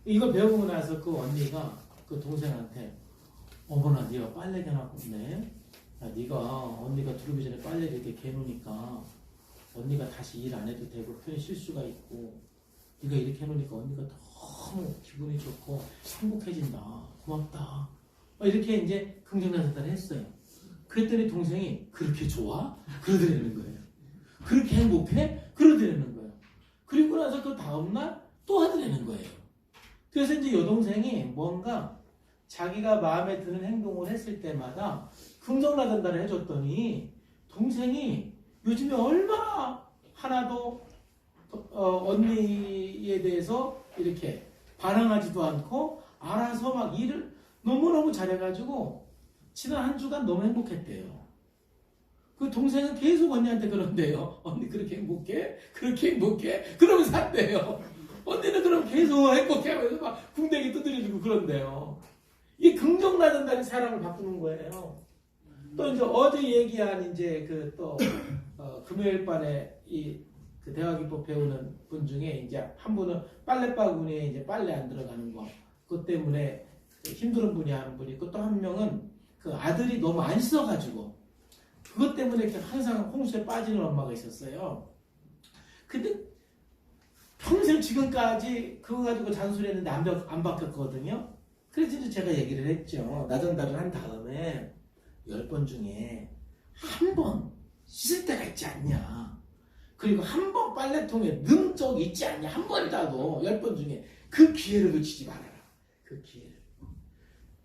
Speaker 2: 이걸 배우고 나서 그 언니가 그 동생한테 어머나 네가 빨래 개놨고 네? 야, 네가 언니가 들어오기 전에 빨래를 이렇게 개놓으니까 언니가 다시 일 안 해도 되고 편히 쉴 수가 있고 네가 이렇게 해놓으니까 언니가 너무 기분이 좋고 행복해진다. 고맙다. 이렇게 이제 긍정나전달을 했어요. 그랬더니 동생이 그렇게 좋아? 그러더라는 거예요. 그렇게 행복해? 그러더라는 거예요. 그리고 나서 그 다음날 또 하더라는 거예요. 그래서 이제 여동생이 뭔가 자기가 마음에 드는 행동을 했을 때마다 긍정나전달을 해줬더니 동생이 요즘에 얼마나 하나도 언니에 대해서 이렇게 반항하지도 않고 알아서 막 일을 너무너무 잘해가지고 지난 한 주간 너무 행복했대요. 그 동생은 계속 언니한테 그런대요. 언니 그렇게 행복해? 그렇게 행복해? 그러면서 한대요. 언니는 그럼 계속 행복해 하면서 막 궁뎅이 두드려주고 그런대요. 이 긍정나전달이 사람을 바꾸는 거예요. 또 이제 어제 얘기한 이제 그 또 금요일 반에 그 대화기법 배우는 분 중에 이제 한 분은 빨래바구니에 이제 빨래 안 들어가는 거 그것 때문에 힘든 분이 하는 분이 있고 또 한 명은 그 아들이 너무 안 씻어가지고 그것 때문에 항상 홍수에 빠지는 엄마가 있었어요. 근데 평생 지금까지 그거 가지고 잔소리했는데 안 바뀌었거든요. 그래서 이제 제가 얘기를 했죠. 나전달을 한 다음에 10번 중에 한 번 씻을 때가 있지 않냐. 그리고 한 번 빨래통에 넣은 적이 있지 않냐. 한 번이라도 10번 중에 그 기회를 놓치지 말아라. 그 기회를.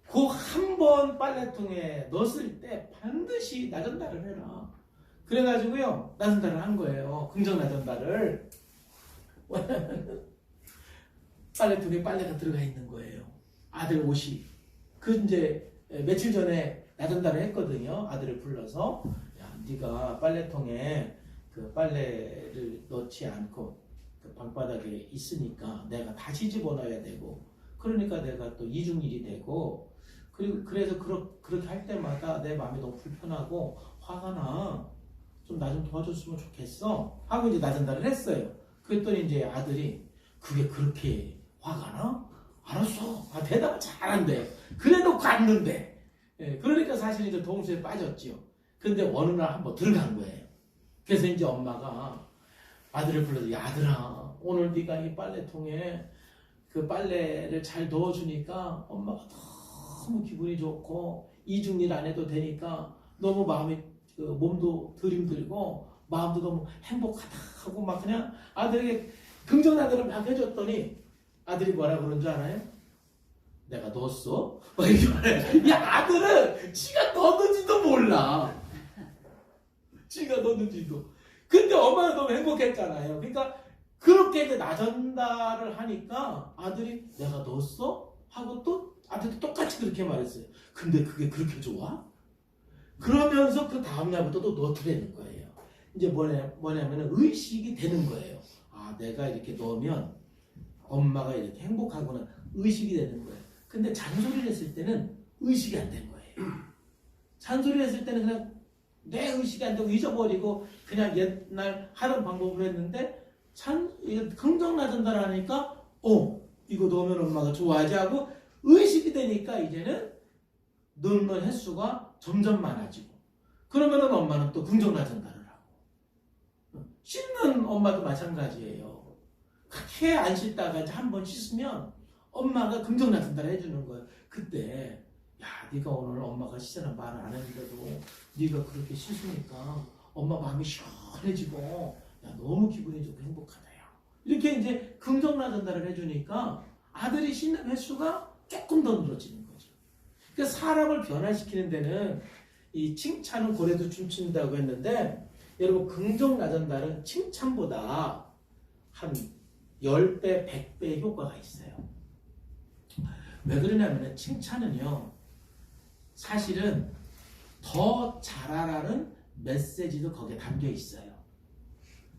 Speaker 2: 그 한 번 빨래통에 넣었을 때 반드시 나전달을 해라. 그래가지고요. 나전달을 한 거예요. 긍정 나전달을. 빨래통에 빨래가 들어가 있는 거예요. 아들 옷이. 그 이제 며칠 전에 나전달을 했거든요. 아들을 불러서 야, 네가 빨래통에 그 빨래를 넣지 않고 그 방바닥에 있으니까 내가 다시 집어넣어야 되고 그러니까 내가 또 이중일이 되고 그리고 그래서 그렇게 할 때마다 내 마음이 너무 불편하고 화가 나. 좀 나 좀 도와줬으면 좋겠어. 하고 이제 나전달을 했어요. 그랬더니 이제 아들이 그게 그렇게 화가 나? 알았어. 대답을 잘한대. 그래놓고 갔는데. 예, 그러니까 사실 이제 동수에 빠졌죠. 근데 어느 날 한번 들어간 거예요. 그래서 이제 엄마가 아들을 불러서 야 아들아 오늘 네가 이 빨래통에 그 빨래를 잘 넣어주니까 엄마가 너무 기분이 좋고 이중일 안 해도 되니까 너무 마음이 그 몸도 덜 힘들고 마음도 너무 행복하다 하고 막 그냥 아들에게 긍정나들을 막 해줬더니 아들이 뭐라 그런 줄 알아요? 내가 넣었어? 막 이렇게 말해. 야 아들은 지가 넣었는지도 몰라. 지가 넣었는지도. 근데 엄마는 너무 행복했잖아요. 그러니까 그렇게 이제 나전달을 하니까 아들이 내가 넣었어? 하고 또 아들도 똑같이 그렇게 말했어요. 근데 그게 그렇게 좋아? 그러면서 그 다음날부터 또 넣어드리는 거예요. 이제 뭐냐면은 의식이 되는 거예요. 아, 내가 이렇게 넣으면 엄마가 이렇게 행복하구나. 의식이 되는 거예요. 근데 잔소리를 했을 때는 의식이 안 된 거예요. 잔소리를 했을 때는 그냥 내 의식이 안 되고 잊어버리고 그냥 옛날 하던 방법으로 했는데 참 이거 긍정 나전달 하니까 이거 넣으면 엄마가 좋아하지 하고 의식이 되니까 이제는 넣는 횟수가 점점 많아지고 그러면은 엄마는 또 긍정 나전달을 하고 씻는 엄마도 마찬가지예요. 그렇게 안 씻다가 한 번 씻으면 엄마가 긍정 나전달을 해주는 거예요. 그때 야 네가 오늘 엄마가 씻으라 말을 안 했는데도 네가 그렇게 씻으니까 엄마 마음이 시원해지고 야 너무 기분이 좋고 행복하다 야. 이렇게 이제 긍정 나전달을 해주니까 아들이 씻는 횟수가 조금 더 늘어지는 거죠. 그러니까 사람을 변화시키는 데는 이 칭찬은 고래도 춤춘다고 했는데 여러분 긍정 나전달은 칭찬보다 한 10배, 100배의 효과가 있어요. 왜 그러냐면 칭찬은요 사실은 더 잘하라는 메시지도 거기에 담겨 있어요.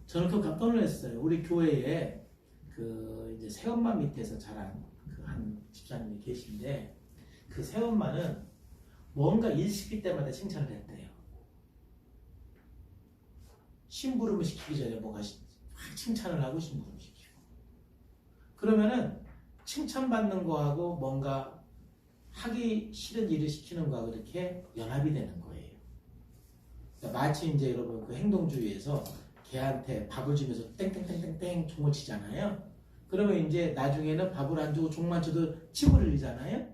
Speaker 2: 저는 그거 깜짝 놀랐어요. 우리 교회에 그 이제 새엄마 밑에서 자란 그 한 집사님이 계신데 그 새엄마는 뭔가 일 시킬 때마다 칭찬을 했대요. 심부름을 시키기 전에 뭔가 칭찬을 하고 심부름 시키고 그러면은 칭찬받는 거하고 뭔가 하기 싫은 일을 시키는 거하고 이렇게 연합이 되는 거예요. 그러니까 마치 이제 여러분 그 행동주의에서 개한테 밥을 주면서 땡땡땡땡땡 종을 치잖아요. 그러면 이제 나중에는 밥을 안 주고 종만 쳐도 침을 흘리잖아요.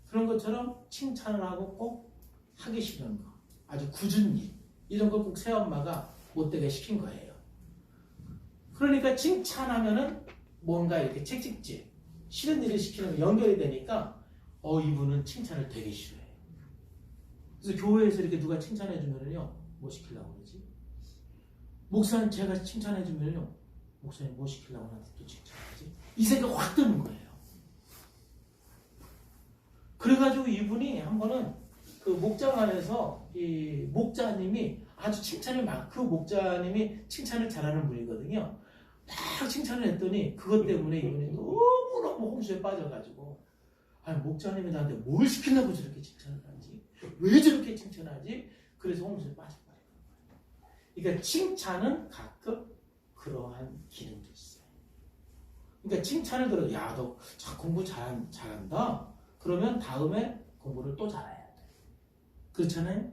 Speaker 2: 그런 것처럼 칭찬을 하고 꼭 하기 싫은 거, 아주 굳은 일 이런 걸 꼭 새엄마가 못되게 시킨 거예요. 그러니까 칭찬하면은 뭔가 이렇게 채찍질, 싫은 일을 시키는 거 연결이 되니까 이분은 칭찬을 되게 싫어해요. 그래서 교회에서 이렇게 누가 칭찬해 주면은요, 뭐 시키려고 그러지? 목사님 제가 칭찬해 주면요, 목사님 뭐 시키려고 나한테 또 칭찬하지? 이 생각 확 드는 거예요. 그래가지고 이분이 한 번은 그 목장 안에서 이 목자님이 아주 그 목자님이 칭찬을 잘하는 분이거든요. 딱 칭찬을 했더니 그것 때문에 이분이 너무너무 홍수에 빠져가지고 아니 목자님이 나한테 뭘 시키려고 저렇게 칭찬을 하지? 왜 저렇게 칭찬하지? 그래서 홍수에 빠져버린 거예요. 그러니까 칭찬은 가끔 그러한 기능도 있어요. 그러니까 칭찬을 들어 야 너 공부 잘한다. 그러면 다음에 공부를 또 잘해야 돼. 그렇잖아요?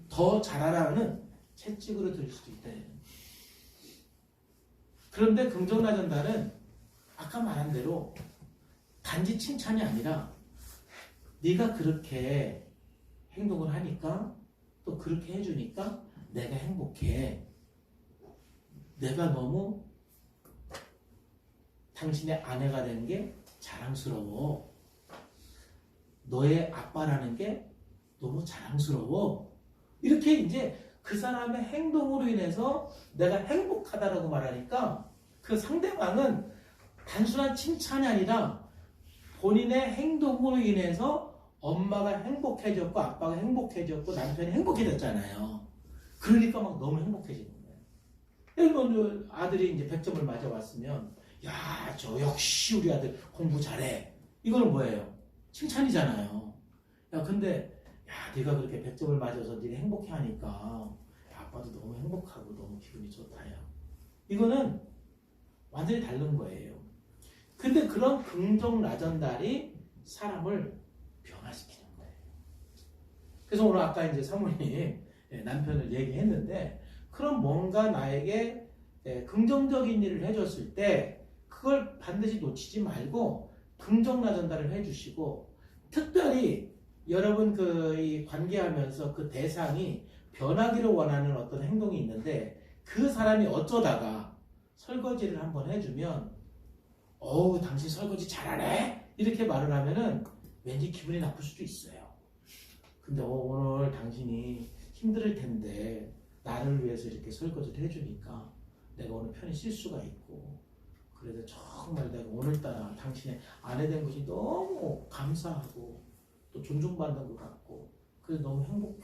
Speaker 2: 더 잘하라는 채찍으로 들을 수도 있다. 그런데 긍정나전달은 아까 말한 대로 단지 칭찬이 아니라 네가 그렇게 행동을 하니까 또 그렇게 해주니까 내가 행복해. 내가 너무 당신의 아내가 되는 게 자랑스러워. 너의 아빠라는 게 너무 자랑스러워. 이렇게 이제 그 사람의 행동으로 인해서 내가 행복하다라고 말하니까 그 상대방은 단순한 칭찬이 아니라 본인의 행동으로 인해서 엄마가 행복해졌고 아빠가 행복해졌고 남편이 행복해졌잖아요. 그러니까 막 너무 행복해지는 거예요. 여러분 아들이 이제 100점을 맞아왔으면 야, 저 역시 우리 아들 공부 잘해. 이거는 뭐예요? 칭찬이잖아요. 야, 근데 야, 네가 그렇게 100점을 맞아서 네가 행복해하니까 아빠도 너무 행복하고 너무 기분이 좋다야. 이거는 완전히 다른 거예요. 근데 그런 긍정 나전달이 사람을 변화시키는 거예요. 그래서 오늘 아까 이제 사모님 남편을 얘기했는데 그럼 뭔가 나에게 긍정적인 일을 해줬을 때 그걸 반드시 놓치지 말고 긍정 나전달을 해주시고 특별히 여러분 이 관계하면서 그 대상이 변하기를 원하는 어떤 행동이 있는데 그 사람이 어쩌다가 설거지를 한번 해주면 어우 당신 설거지 잘하네 이렇게 말을 하면은 왠지 기분이 나쁠 수도 있어요. 근데 오늘 당신이 힘들 텐데 나를 위해서 이렇게 설거지를 해주니까 내가 오늘 편히 쉴 수가 있고 그래서 정말 내가 오늘따라 당신의 아내 된 것이 너무 감사하고 또 존중받는 것 같고 그래서 너무 행복해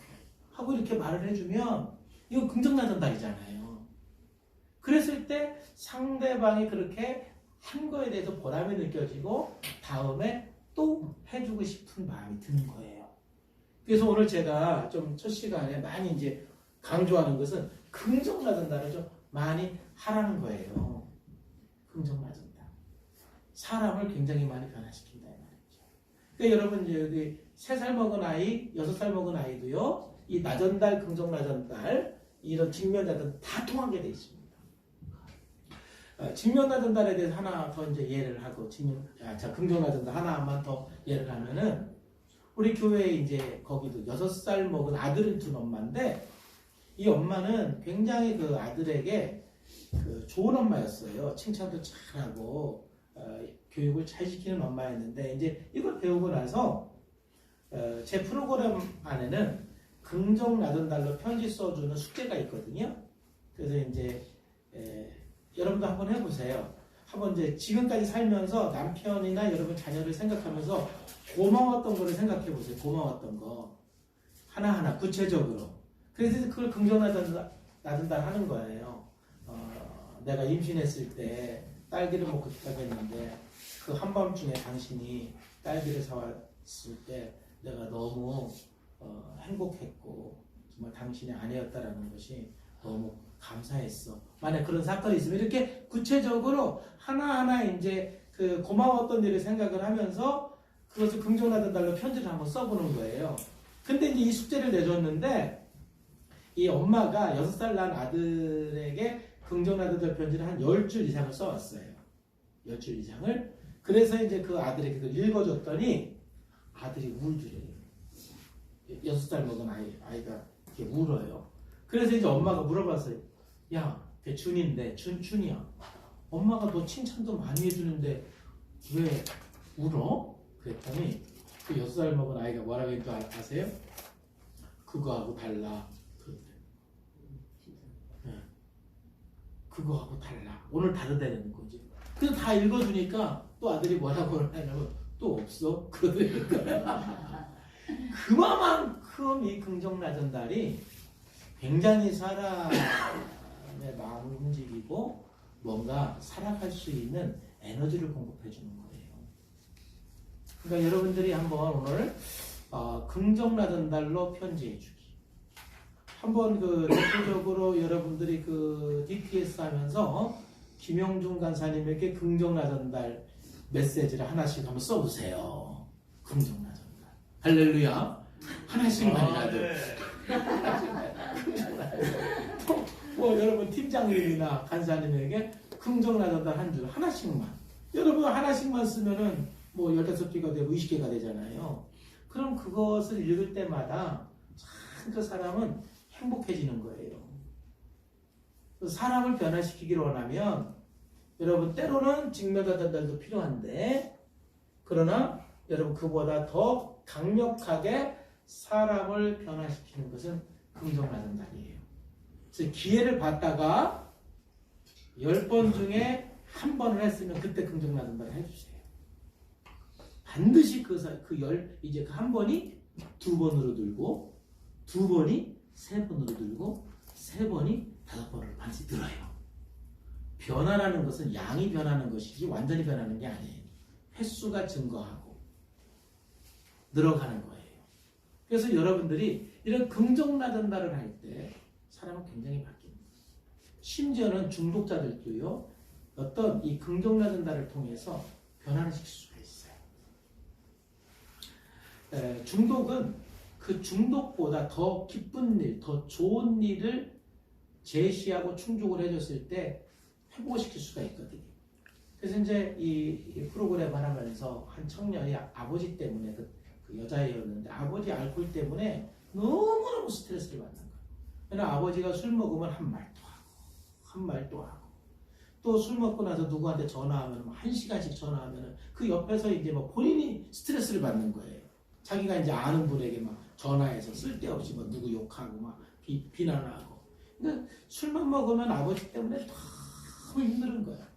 Speaker 2: 하고 이렇게 말을 해주면 이거 긍정나전달이잖아요. 그랬을 때 상대방이 그렇게 한 거에 대해서 보람이 느껴지고 다음에 또 해주고 싶은 마음이 드는 거예요. 그래서 오늘 제가 좀 첫 시간에 많이 이제 강조하는 것은 긍정나전다를 좀 많이 하라는 거예요. 긍정나전다. 사람을 굉장히 많이 변화시킨다 이 말이죠. 그러니까 여러분 이제 여기 3살 먹은 아이, 6살 먹은 아이도요. 이 나전달, 긍정나전달 이런 직면나전 다 통하게 돼 있습니다. 직면나전달에 대해서 하나 더 이제 예를 하고 긍정나전달 하나만 더 예를 하면은 우리 교회에 이제 거기도 6살 먹은 아들을 둔 엄마인데 이 엄마는 굉장히 그 아들에게 그 좋은 엄마였어요. 칭찬도 잘하고 교육을 잘 시키는 엄마였는데 이제 이걸 배우고 나서 제 프로그램 안에는 긍정나전달로 편지 써주는 숙제가 있거든요. 그래서 이제 여러분도 한번 해보세요. 한번 이제 지금까지 살면서 남편이나 여러분 자녀를 생각하면서 고마웠던 거를 생각해 보세요. 고마웠던 거 하나하나 구체적으로. 그래서 그걸 긍정나전달 하는 거예요. 내가 임신했을 때 딸기를 먹고 싶다고 했는데 그 한밤중에 당신이 딸기를 사왔을 때 내가 너무 행복했고 정말 당신의 아내였다라는 것이 너무 감사했어. 만약 그런 사건이 있으면 이렇게 구체적으로 하나하나 이제 그 고마웠던 일을 생각을 하면서 그것을 긍정나전달로 편지를 한번 써보는 거예요. 근데 이제 이 숙제를 내줬는데 이 엄마가 6살 난 아들에게 긍정나전달 편지를 한 10줄 이상을 써왔어요. 10줄 이상을. 그래서 이제 그 아들에게 그걸 읽어줬더니 아들이 울더래요. 6살 먹은 아이가 이렇게 울어요. 그래서 이제 엄마가 물어봤어요. 야, 걔 준인데, 준이야. 엄마가 너 칭찬도 많이 해주는데 왜 울어? 그랬더니 그 6살 먹은 아이가 뭐라고 했는지 아세요? 그거하고 달라. 네. 그거하고 달라. 오늘 다르다는 거지. 그래서 다 읽어주니까 또 아들이 뭐라고 하냐면 또 없어? 그러니까 그만큼 이 긍정나전달이 굉장히 사람의 마음을 움직이고 뭔가 살아갈 수 있는 에너지를 공급해 주는 거예요. 그러니까 여러분들이 한번 오늘 긍정나전달로 편지해 주기. 한번 그 대표적으로 여러분들이 그 DPS 하면서 김영중 간사님에게 긍정나전달 메시지를 하나씩 한번 써보세요. 긍정나전달. 할렐루야. 하나씩만이라도. 뭐 여러분 팀장님이나 간사님에게 긍정나전달 한 줄 하나씩만. 여러분 하나씩만 쓰면은 뭐 15개가 되고 20개가 되잖아요. 그럼 그것을 읽을 때마다 참 그 사람은 행복해지는 거예요. 사람을 변화시키기를 원하면 여러분 때로는 직면나전달도 필요한데 그러나 여러분 그보다 더 강력하게 사람을 변화시키는 것은 긍정나전달이에요. 그래서 기회를 받다가 10번 중에 한 번을 했으면 그때 긍정나전달을 해주세요. 반드시 이제 그 한 번이 2번으로 들고 2번이 3번으로 들고 3번이 5번으로 반드시 들어요. 변화라는 것은 양이 변하는 것이지 완전히 변하는 게 아니에요. 횟수가 증가하고 늘어가는 거예요. 그래서 여러분들이 이런 긍정나전달을 할 때 사람은 굉장히 바뀝니다. 심지어는 중독자들도요. 어떤 이 긍정나전달을 통해서 변화를 시킬 수가 있어요. 중독은 그 중독보다 더 기쁜 일, 더 좋은 일을 제시하고 충족을 해줬을 때 회복시킬 수가 있거든요. 그래서 이제 이 프로그램 하면서 한 청년이 아버지 때문에 그 여자애였는데 아버지 알코올 때문에 너무너무 스트레스를 받는 거예요. 그러나 아버지가 술 먹으면 한 말도 하고 또 술 먹고 나서 누구한테 전화하면 1시간씩 전화하면 그 옆에서 이제 뭐 본인이 스트레스를 받는 거예요. 자기가 이제 아는 분에게 막 전화해서 쓸데없이 뭐 누구 욕하고 막 비난하고. 그러니까 술만 먹으면 아버지 때문에 너무 힘든 거야.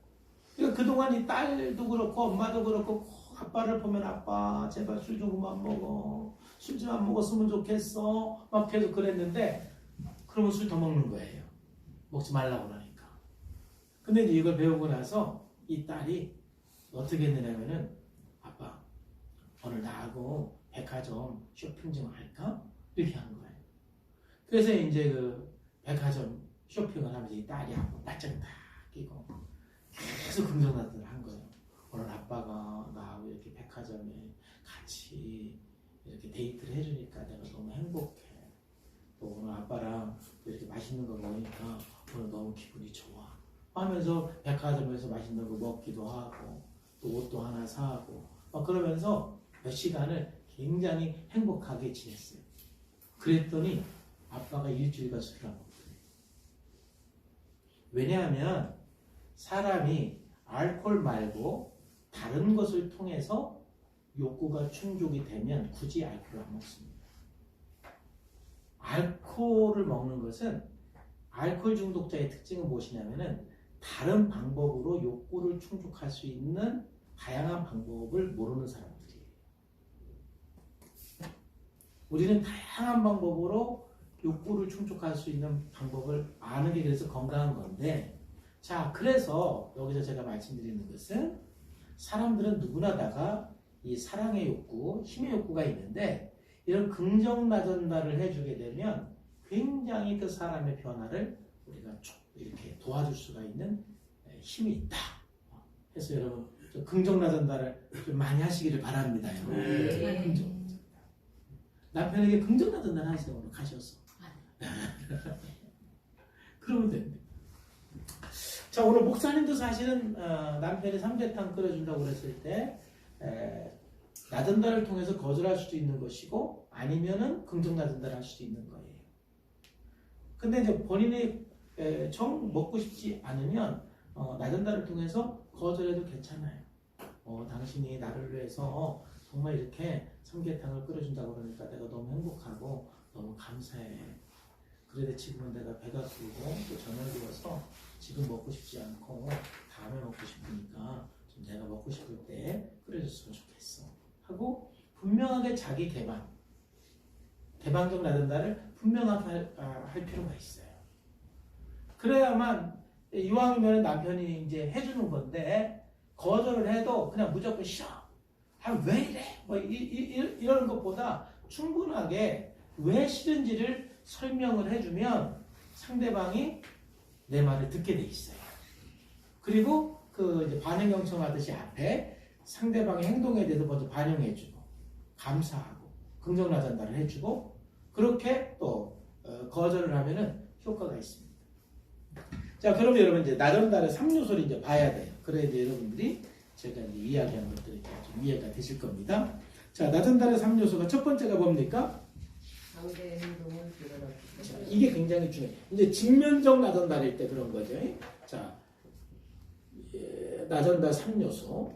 Speaker 2: 그러니까 그동안 이 딸도 그렇고 엄마도 그렇고 아빠를 보면 아빠 제발 술 좀 그만 먹어. 술 좀 안 먹었으면 좋겠어. 막 계속 그랬는데 그러면 술 더 먹는 거예요. 먹지 말라고 그러니까. 근데 이제 이걸 배우고 나서 이 딸이 어떻게 했느냐면은 아빠 오늘 나하고 백화점 쇼핑 좀 할까? 이렇게 한 거예요. 그래서 이제 백화점 쇼핑을 하면서 이 딸이 한번 바짝 딱 끼고 계속 긍정나들을 한 거예요. 오늘 아빠가 나하고 이렇게 백화점에 같이 이렇게 데이트를 해주니까 내가 너무 행복해. 또 오늘 아빠랑 이렇게 맛있는 거 먹으니까 오늘 너무 기분이 좋아. 하면서 백화점에서 맛있는 거 먹기도 하고 또 옷도 하나 사고 그러면서 몇 시간을 굉장히 행복하게 지냈어요. 그랬더니 아빠가 일주일간 술을 안 먹더래요. 왜냐하면 사람이 알코올 말고 다른 것을 통해서 욕구가 충족이 되면 굳이 알코올을 안 먹습니다. 알코올을 먹는 것은 알코올 중독자의 특징은 무엇이냐면은 다른 방법으로 욕구를 충족할 수 있는 다양한 방법을 모르는 사람들이에요. 우리는 다양한 방법으로 욕구를 충족할 수 있는 방법을 아는 게 그래서 건강한 건데, 자, 그래서 여기서 제가 말씀드리는 것은 사람들은 누구나 다가 이 사랑의 욕구, 힘의 욕구가 있는데 이런 긍정 나전달을 해주게 되면 굉장히 그 사람의 변화를 우리가 이렇게 도와줄 수가 있는 힘이 있다. 그래서 여러분 좀 긍정 나전달을 좀 많이 하시기를 바랍니다. 긍정. 남편에게 긍정 나전달 하세요. 오늘 가셔서. 그러면 됩니다. 자, 오늘 목사님도 사실은 남편이 삼계탕 끓여준다고 그랬을 때 나전달을 통해서 거절할 수도 있는 것이고 아니면은 긍정 나전달을 할 수도 있는 거예요. 근데 이제 본인이 정 먹고 싶지 않으면 나전달을 통해서 거절해도 괜찮아요. 당신이 나를 위해서 정말 이렇게 삼계탕을 끓여준다고 그러니까 내가 너무 행복하고 너무 감사해. 그래도 지금은 내가 배가 부르고 또 저녁이 와서 지금 먹고 싶지 않고 다음에 먹고 싶으니까 좀 내가 먹고 싶을 때 끓여줬으면 좋겠어 하고 분명하게 자기 개방적 나전달을 분명하게 할 필요가 있어요. 그래야만 이왕이면 남편이 이제 해주는 건데 거절을 해도 그냥 무조건 싫어. 왜 이래? 뭐 이러는 것보다 충분하게 왜 싫은지를 설명을 해주면 상대방이 내 말을 듣게 돼 있어요. 그리고 그 이제 반응 경청하듯이 앞에 상대방의 행동에 대해서 먼저 반영해주고 감사하고 긍정 나전달을 해주고 그렇게 또 거절을 하면은 효과가 있습니다. 자, 그러면 여러분 이제 나전달의 3요소를 이제 봐야 돼요. 그래야 이제 여러분들이 제가 이제 이야기한 것들이 좀 이해가 되실 겁니다. 자, 나전달의 3요소가 첫 번째가 뭡니까?
Speaker 1: 상대 행동을 드러내고.
Speaker 2: 자, 이게 굉장히 중요해요. 이제 직면적 나전달일 때 그런 거죠. 자, 나전달 3요소.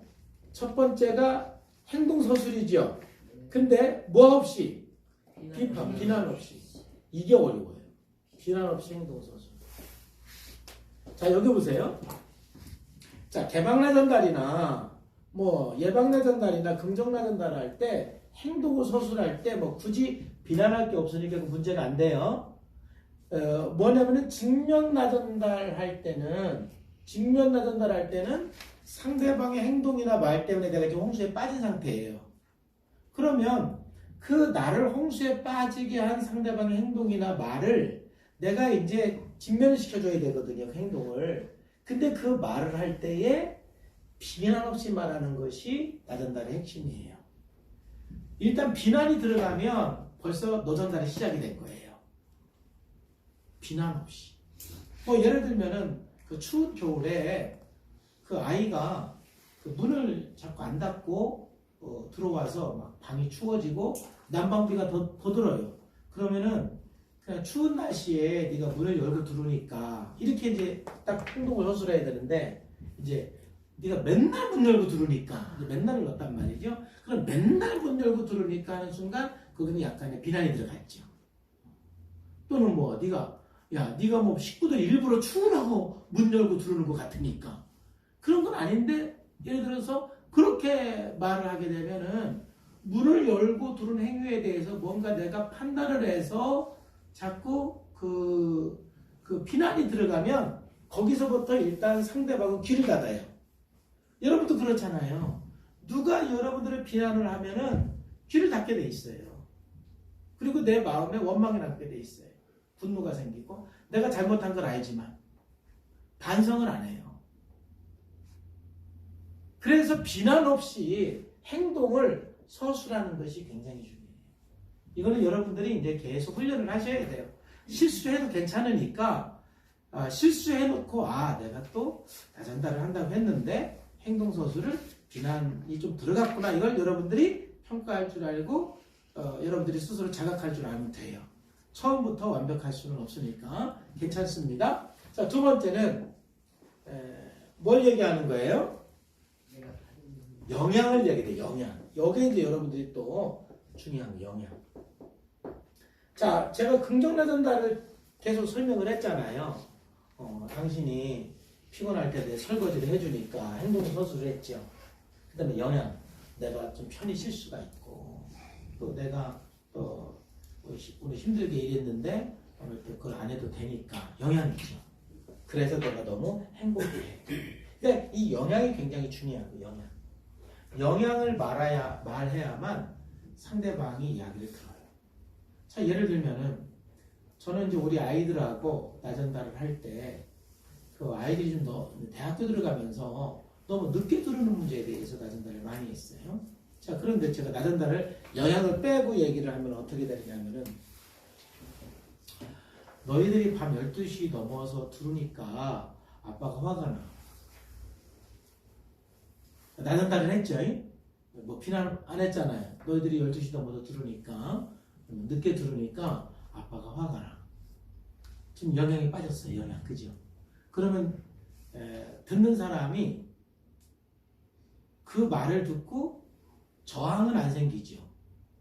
Speaker 2: 첫 번째가 행동서술이죠. 근데 뭐 없이? 비난 없이. 이게 어려워요. 비난 없이 행동서술. 자, 여기 보세요. 자, 개방나전달이나 뭐 예방나전달이나 긍정나전달 할 때 행동을 서술할 때 뭐 굳이 비난할 게 없으니까 그 문제가 안 돼요. 뭐냐면은 직면나전달 할 때는 상대방의 행동이나 말 때문에 내가 지금 홍수에 빠진 상태예요. 그러면 그 나를 홍수에 빠지게 한 상대방의 행동이나 말을 내가 이제 직면시켜줘야 되거든요. 그 행동을. 근데 그 말을 할 때에 비난 없이 말하는 것이 나전달의 핵심이에요. 일단 비난이 들어가면 벌써 노전달이 시작이 된 거예요. 비난 없이. 뭐 예를 들면은 그 추운 겨울에 그 아이가 그 문을 자꾸 안 닫고 들어와서 막 방이 추워지고 난방비가 더 들어요. 그러면은 그냥 추운 날씨에 네가 문을 열고 들어오니까 이렇게 이제 딱 행동을 서술해야 되는데 이제 네가 맨날 문 열고 들어오니까 맨날을 넣었단 말이죠. 그럼 맨날 문 열고 들어오니까 하는 순간 거기는 약간의 비난이 들어갔죠. 또는 뭐 네가 뭐 식구들 일부러 추우라고 문 열고 들어오는 것 같으니까 그런 건 아닌데 예를 들어서 그렇게 말을 하게 되면은 문을 열고 들어오는 행위에 대해서 뭔가 내가 판단을 해서 자꾸 그 비난이 들어가면 거기서부터 일단 상대방은 귀를 닫아요. 여러분도 그렇잖아요. 누가 여러분들의 비난을 하면은 귀를 닫게 돼 있어요. 그리고 내 마음에 원망이 남게 돼 있어요. 분노가 생기고 내가 잘못한 걸 알지만 반성을 안 해요. 그래서 비난 없이 행동을 서술하는 것이 굉장히 중요해요. 이거는 여러분들이 이제 계속 훈련을 하셔야 돼요. 실수해도 괜찮으니까 실수해놓고 내가 또 나전달을 한다고 했는데 행동 서술을 비난이 좀 들어갔구나. 이걸 여러분들이 평가할 줄 알고 여러분들이 스스로 자각할 줄 알면 돼요. 처음부터 완벽할 수는 없으니까 괜찮습니다. 자, 두 번째는 뭘 얘기하는 거예요? 영향을 얘기해요. 영향. 여기에 이제 여러분들이 또 중요한 거, 영향. 자, 제가 긍정나 전달을 계속 설명을 했잖아요. 당신이 피곤할 때 내 설거지를 해주니까 행동 서술을 했죠. 그 다음에 영향. 내가 좀 편히 쉴 수가 있고, 또 내가 오늘 힘들게 일했는데 오늘 또 그걸 안 해도 되니까 영향이죠. 그래서 내가 너무 행복해. 그러니까 이 영향이 굉장히 중요하고, 영향을 말해야만 상대방이 이야기를 들어요. 자, 예를 들면은 저는 이제 우리 아이들하고 나전달을 할 때 그 아이들이 좀 대학교 들어가면서 너무 늦게 들어오는 문제에 대해서 나전달을 많이 했어요. 자, 그런데 제가 나전달을 영향을 빼고 얘기를 하면 어떻게 되냐면은 너희들이 밤 12시 넘어서 들어오니까 아빠가 화가 나. 나전달을 했죠? 뭐 비난 안 했잖아요. 너희들이 12시 넘어서 들어오니까 늦게 들어오니까 아빠가 화가 나. 지금 영향이 빠졌어요. 영향. 그죠? 그러면 듣는 사람이 그 말을 듣고 저항은 안 생기죠.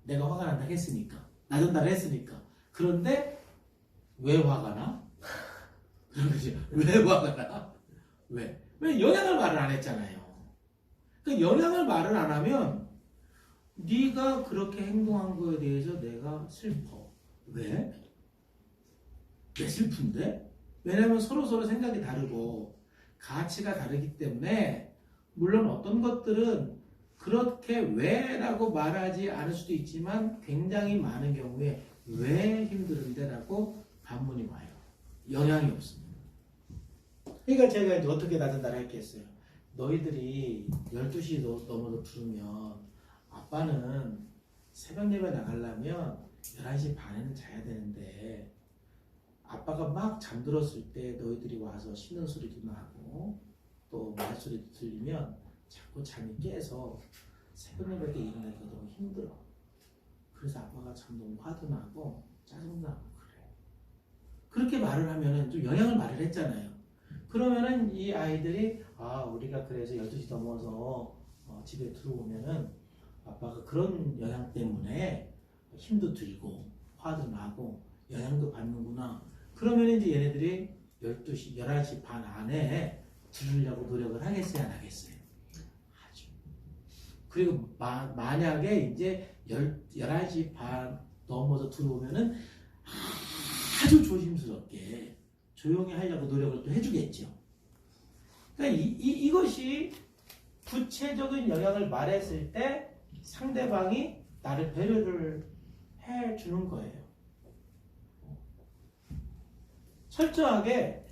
Speaker 2: 내가 화가 난다 했으니까. 나전달을 했으니까. 그런데 왜 화가 나? 그러지. 왜 화가 나? 왜? 왜 영향을 말을 안 했잖아요. 그 영향을 말을 안 하면 네가 그렇게 행동한 거에 대해서 내가 슬퍼. 왜? 왜 슬픈데? 왜냐면 서로 생각이 다르고 가치가 다르기 때문에 물론 어떤 것들은 그렇게 왜라고 말하지 않을 수도 있지만 굉장히 많은 경우에 왜 힘들은데 라고 반문이 와요. 영향이 없습니다. 그러니까 제가 이제 어떻게 나전달 할겠어요. 너희들이 12시 넘어서 부르면 아빠는 새벽 예배 나가려면 11시 반에는 자야 되는데 아빠가 막 잠들었을 때 너희들이 와서 씻는 소리도 나고 또 말소리도 들리면 자꾸 잠이 깨서 새벽 예배 때 일어나기가 너무 힘들어. 그래서 아빠가 참 너무 화도 나고 짜증나고 그래. 그렇게 말을 하면은 좀 영향을 말을 했잖아요. 그러면은 이 아이들이 우리가 그래서 12시 넘어서 집에 들어오면은 아빠가 그런 영향 때문에 힘도 들고 화도 나고 영향도 받는구나. 그러면 이제 얘네들이 12시, 11시 반 안에 들으려고 노력을 하겠어요, 안 하겠어요? 하죠. 그리고 만약에 이제 11시 반 넘어서 들어오면은 아주 조심스럽게 조용히 하려고 노력을 또 해주겠죠. 그러니까 이것이 구체적인 영향을 말했을 때 상대방이 나를 배려를 해주는 거예요. 철저하게.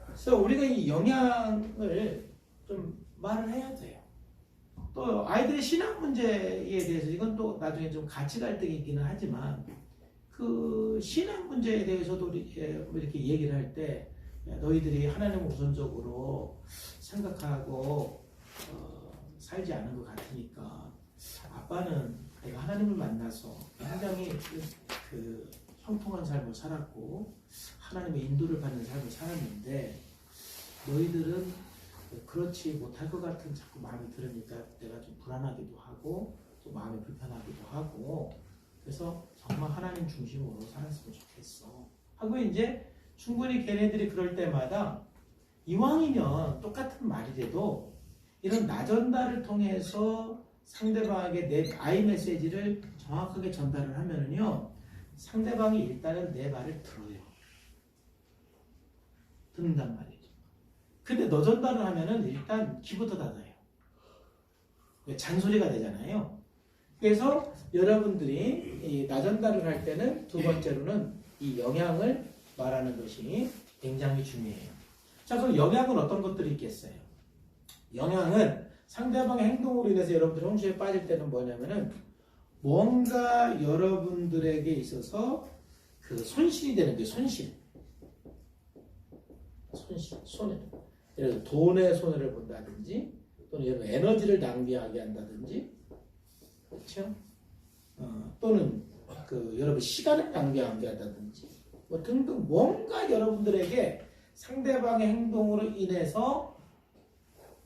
Speaker 2: 그래서 우리가 이 영향을 좀 말을 해야 돼요. 또 아이들의 신앙 문제에 대해서 이건 또 나중에 좀 가치 갈등이기는 하지만 그 신앙 문제에 대해서도 이렇게 얘기를 할 때 너희들이 하나님을 우선적으로 생각하고 살지 않은 것 같으니까 아빠는 내가 하나님을 만나서 굉장히 그 형통한 삶을 살았고 하나님의 인도를 받는 삶을 살았는데 너희들은 그렇지 못할 것 같은 자꾸 마음이 들으니까 내가 좀 불안하기도 하고 또 마음이 불편하기도 하고 그래서 정말 하나님 중심으로 살았으면 좋겠어 하고 이제 충분히 걔네들이 그럴 때마다 이왕이면 똑같은 말이라도 이런 나전달을 통해서 상대방에게 내 아이 메시지를 정확하게 전달을 하면은요 상대방이 일단은 내 말을 들어요. 듣는단 말이죠. 근데 너 전달을 하면은 일단 귀부터 닫아요. 잔소리가 되잖아요. 그래서 여러분들이 이 나전달을 할 때는 두 번째로는 이 영향을 말하는 것이 굉장히 중요해요. 자, 그럼 영향은 어떤 것들이 있겠어요? 영향은 상대방의 행동으로 인해서 여러분들이 홍수에 빠질 때는 뭐냐면은 뭔가 여러분들에게 있어서 그 손실이 되는 게 손실. 손해. 예를 들어 돈의 손해를 본다든지 또는 여러분 에너지를 낭비하게 한다든지 그렇죠? 또는 그 여러분 시간을 낭비하게 한다든지 뭐 등등 뭔가 여러분들에게 상대방의 행동으로 인해서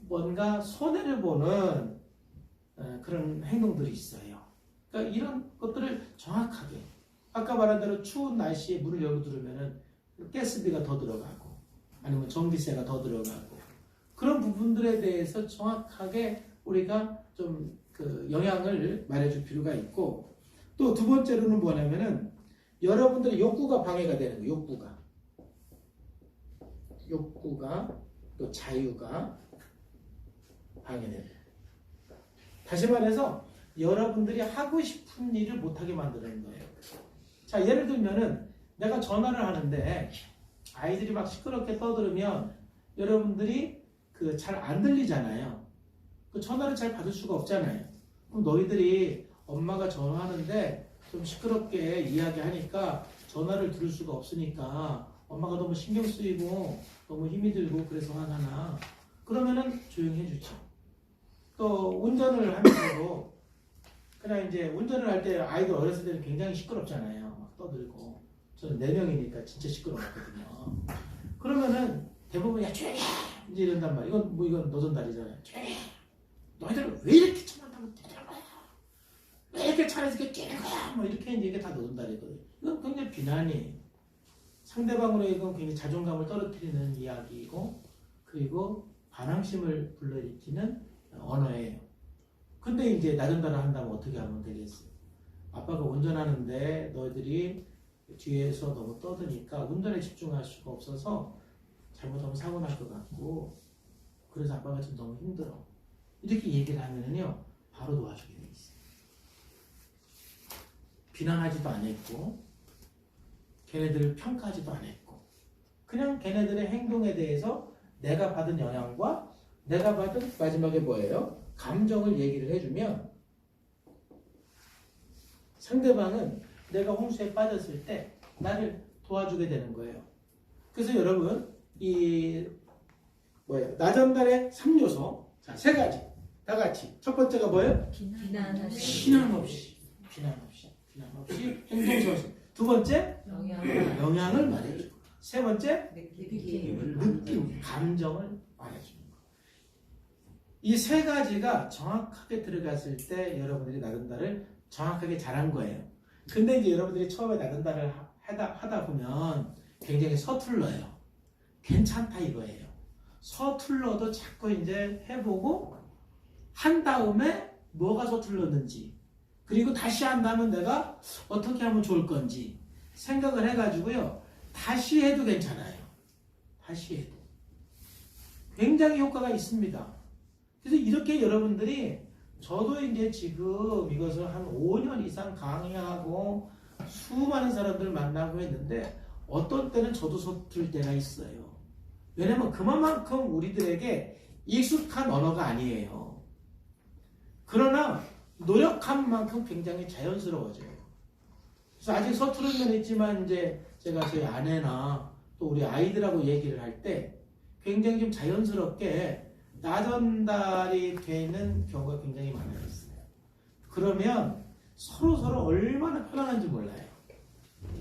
Speaker 2: 뭔가 손해를 보는 그런 행동들이 있어요. 그러니까 이런 것들을 정확하게 아까 말한 대로 추운 날씨에 문을 열고 두르면은 가스비가 더 들어가고 아니면 전기세가 더 들어가고 그런 부분들에 대해서 정확하게 우리가 좀 그 영향을 말해줄 필요가 있고 또 두 번째로는 뭐냐면은 여러분들의 욕구가 방해가 되는 거예요. 욕구가 또 자유가 방해되는 거예요. 다시 말해서 여러분들이 하고 싶은 일을 못하게 만드는 거예요. 자, 예를 들면은 내가 전화를 하는데 아이들이 막 시끄럽게 떠들으면 여러분들이 그 잘 안 들리잖아요. 그 전화를 잘 받을 수가 없잖아요. 그럼 너희들이 엄마가 전화하는데 좀 시끄럽게 이야기하니까 전화를 들을 수가 없으니까 엄마가 너무 신경 쓰이고 너무 힘이 들고 그래서 화가 나. 그러면은 조용히 해주죠. 또 운전을 하면서도 그냥 이제 운전을 할 때 아이들 어렸을 때는 굉장히 시끄럽잖아요. 막 떠들고. 저는 4명이니까 진짜 시끄러웠거든요. 그러면은 대부분 야 조용히 해! 이제 이런단 말이야. 이건 노전달이잖아요. 조용히 해! 너희들 왜 이렇게 참한다고 때리는 거야? 왜 이렇게 차에서 이렇게 깨는 거야? 뭐 이렇게 이제 이게 다 노전달이거든요. 이건 굉장히 비난이 상대방으로 이건 굉장히 자존감을 떨어뜨리는 이야기이고 그리고 반항심을 불러일으키는 언어예요. 근데 이제 나전달을 한다면 어떻게 하면 되겠어요? 아빠가 운전하는데 너희들이 뒤에서 너무 떠드니까 운전에 집중할 수가 없어서 잘못하면 사고 날 것 같고 그래서 아빠가 좀 너무 힘들어. 이렇게 얘기를 하면은요 바로 도와주게 돼 있어요. 비난하지도 않았고 걔네들을 평가하지도 않았고 그냥 걔네들의 행동에 대해서 내가 받은 영향과 내가 받은 마지막에 뭐예요? 감정을 얘기를 해주면 상대방은 내가 홍수에 빠졌을 때 나를 도와주게 되는 거예요. 그래서 여러분 나전달의 3요소 자, 3가지 다 같이 첫 번째가 뭐예요? 비난 없이 행동선수. 두 번째 영향을 말해주고 세 번째 느낌 감정을 말해주는 거. 이 3가지가 정확하게 들어갔을 때 여러분들이 나전달을 정확하게 잘한 거예요. 근데 이제 여러분들이 처음에 나전달을 하다 보면 굉장히 서툴러요. 괜찮다 이거예요. 서툴러도 자꾸 이제 해보고 한 다음에 뭐가 서툴렀는지 그리고 다시 한다면 내가 어떻게 하면 좋을 건지 생각을 해가지고요. 다시 해도 괜찮아요. 다시 해도. 굉장히 효과가 있습니다. 그래서 이렇게 여러분들이 저도 이제 지금 이것을 한 5년 이상 강의하고 수많은 사람들 만나고 했는데 어떤 때는 저도 서툴 때가 있어요. 왜냐면 그만큼 우리들에게 익숙한 언어가 아니에요. 그러나 노력한 만큼 굉장히 자연스러워져요. 그래서 아직 서투른 면이 있지만 이제 제가 저희 아내나 또 우리 아이들하고 얘기를 할 때 굉장히 좀 자연스럽게 나전달이 되는 경우가 굉장히 많아졌어요. 그러면 서로 얼마나 편안한지 몰라요.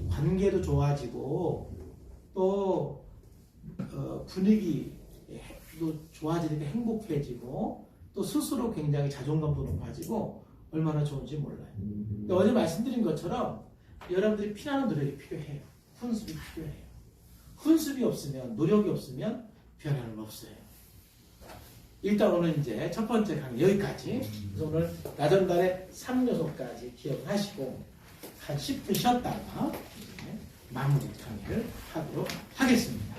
Speaker 2: 관계도 좋아지고 또 분위기도 좋아지니까 행복해지고 또 스스로 굉장히 자존감도 높아지고 얼마나 좋은지 몰라요. 근데 어제 말씀드린 것처럼 여러분들이 피나는 노력이 필요해요. 훈습이 필요해요. 훈습이 없으면 노력이 없으면 변화는 없어요. 일단 오늘 이제 첫 번째 강의 여기까지. 그래서 오늘 나전달의 3요소까지 기억하시고 한 10분 쉬었다가 마무리 강의를 하도록 하겠습니다.